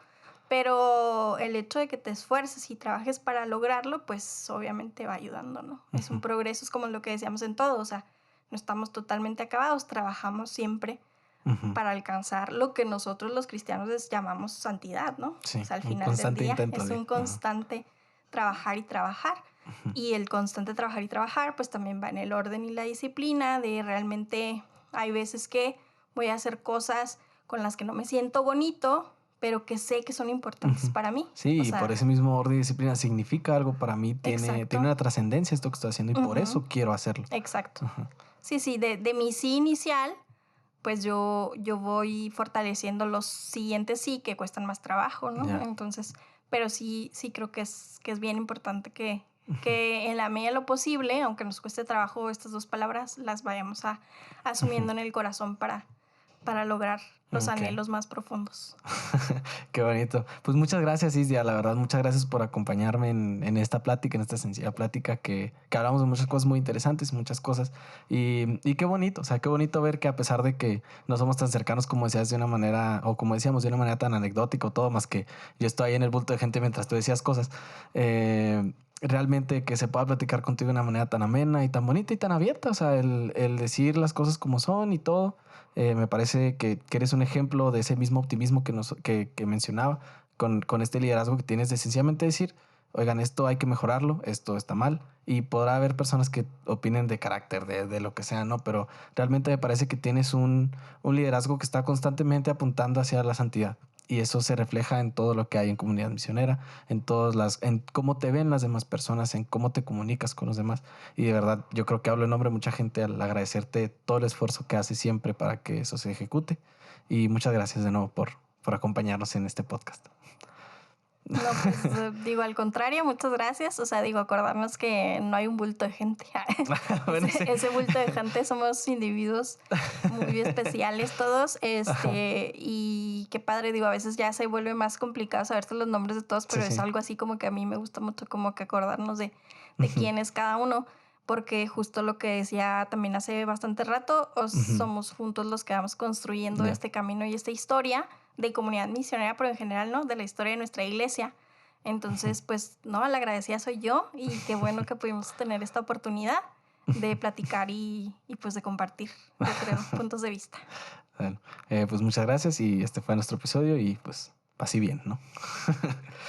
Pero el hecho de que te esfuerces y trabajes para lograrlo, pues obviamente va ayudando, ¿no? Es un Ujú, progreso, es como lo que decíamos en todo, o sea, no estamos totalmente acabados, trabajamos siempre ujú. para alcanzar lo que nosotros los cristianos les llamamos santidad, ¿no? O Sí, sea, al un final del constante día intento es de. un Ajá. constante trabajar y trabajar. Ujú, Y el constante trabajar y trabajar, pues también va en el orden y la disciplina de realmente hay veces que voy a hacer cosas con las que no me siento bonito, pero que sé que son importantes ujú. para mí. O Sí, y por sea, ese mismo orden y disciplina significa algo para mí, tiene exacto. una trascendencia esto que estoy haciendo y por Ujú, eso quiero hacerlo. exacto. Ajá. Sí, sí, de mi sí inicial pues yo voy fortaleciendo los siguientes sí que cuestan más trabajo, ¿no? Ya. Entonces, pero sí creo que es bien importante Ujú, que en la medida de lo posible, aunque nos cueste trabajo estas dos palabras, las vayamos ujú. asumiendo en el corazón para lograr los Ok. anhelos más profundos. Qué bonito. Pues muchas gracias, Isdia. La verdad, muchas gracias por acompañarme en esta plática, en esta sencilla plática que hablamos de muchas cosas muy interesantes, muchas cosas. Y qué bonito, o sea, qué bonito ver que a pesar de que no somos tan cercanos como decías de una manera, o como decíamos de una manera tan anecdótica o todo, más que yo estoy ahí en el bulto de gente mientras tú decías cosas, realmente que se pueda platicar contigo de una manera tan amena y tan bonita y tan abierta, o sea, el decir las cosas como son y todo. Me parece que eres un ejemplo de ese mismo optimismo que mencionaba, con este liderazgo que tienes de sencillamente decir, oigan, esto hay que mejorarlo, esto está mal, y podrá haber personas que opinen de carácter, de lo que sea, ¿no? Pero realmente me parece que tienes un liderazgo que está constantemente apuntando hacia la santidad. y eso se refleja en todo lo que hay en Comunidad Misionera, en cómo te ven las demás personas, en cómo te comunicas con los demás. Y de verdad, yo creo que hablo en nombre de mucha gente al agradecerte todo el esfuerzo que haces siempre para que eso se ejecute. Y muchas gracias de nuevo por acompañarnos en este podcast. No, pues digo, al contrario, muchas gracias. O sea, digo, acordarnos que no hay un bulto de gente. Bueno, sí. Ese bulto de gente somos individuos muy especiales todos. Y qué padre, digo, a veces ya se vuelve más complicado saberse los nombres de todos, pero Sí, es sí. algo así como que a mí me gusta mucho como que acordarnos de Ujú. quién es cada uno. Porque justo lo que decía también hace bastante rato, somos juntos los que vamos construyendo Ya. este camino y esta historia de Comunidad Misionera, pero en general, ¿no? De la historia de nuestra iglesia. Entonces, pues, no, la agradecida soy yo y qué bueno que pudimos tener esta oportunidad de platicar y pues de compartir, yo creo, puntos de vista. Bueno, pues muchas gracias y este fue nuestro episodio y pues así bien, ¿no?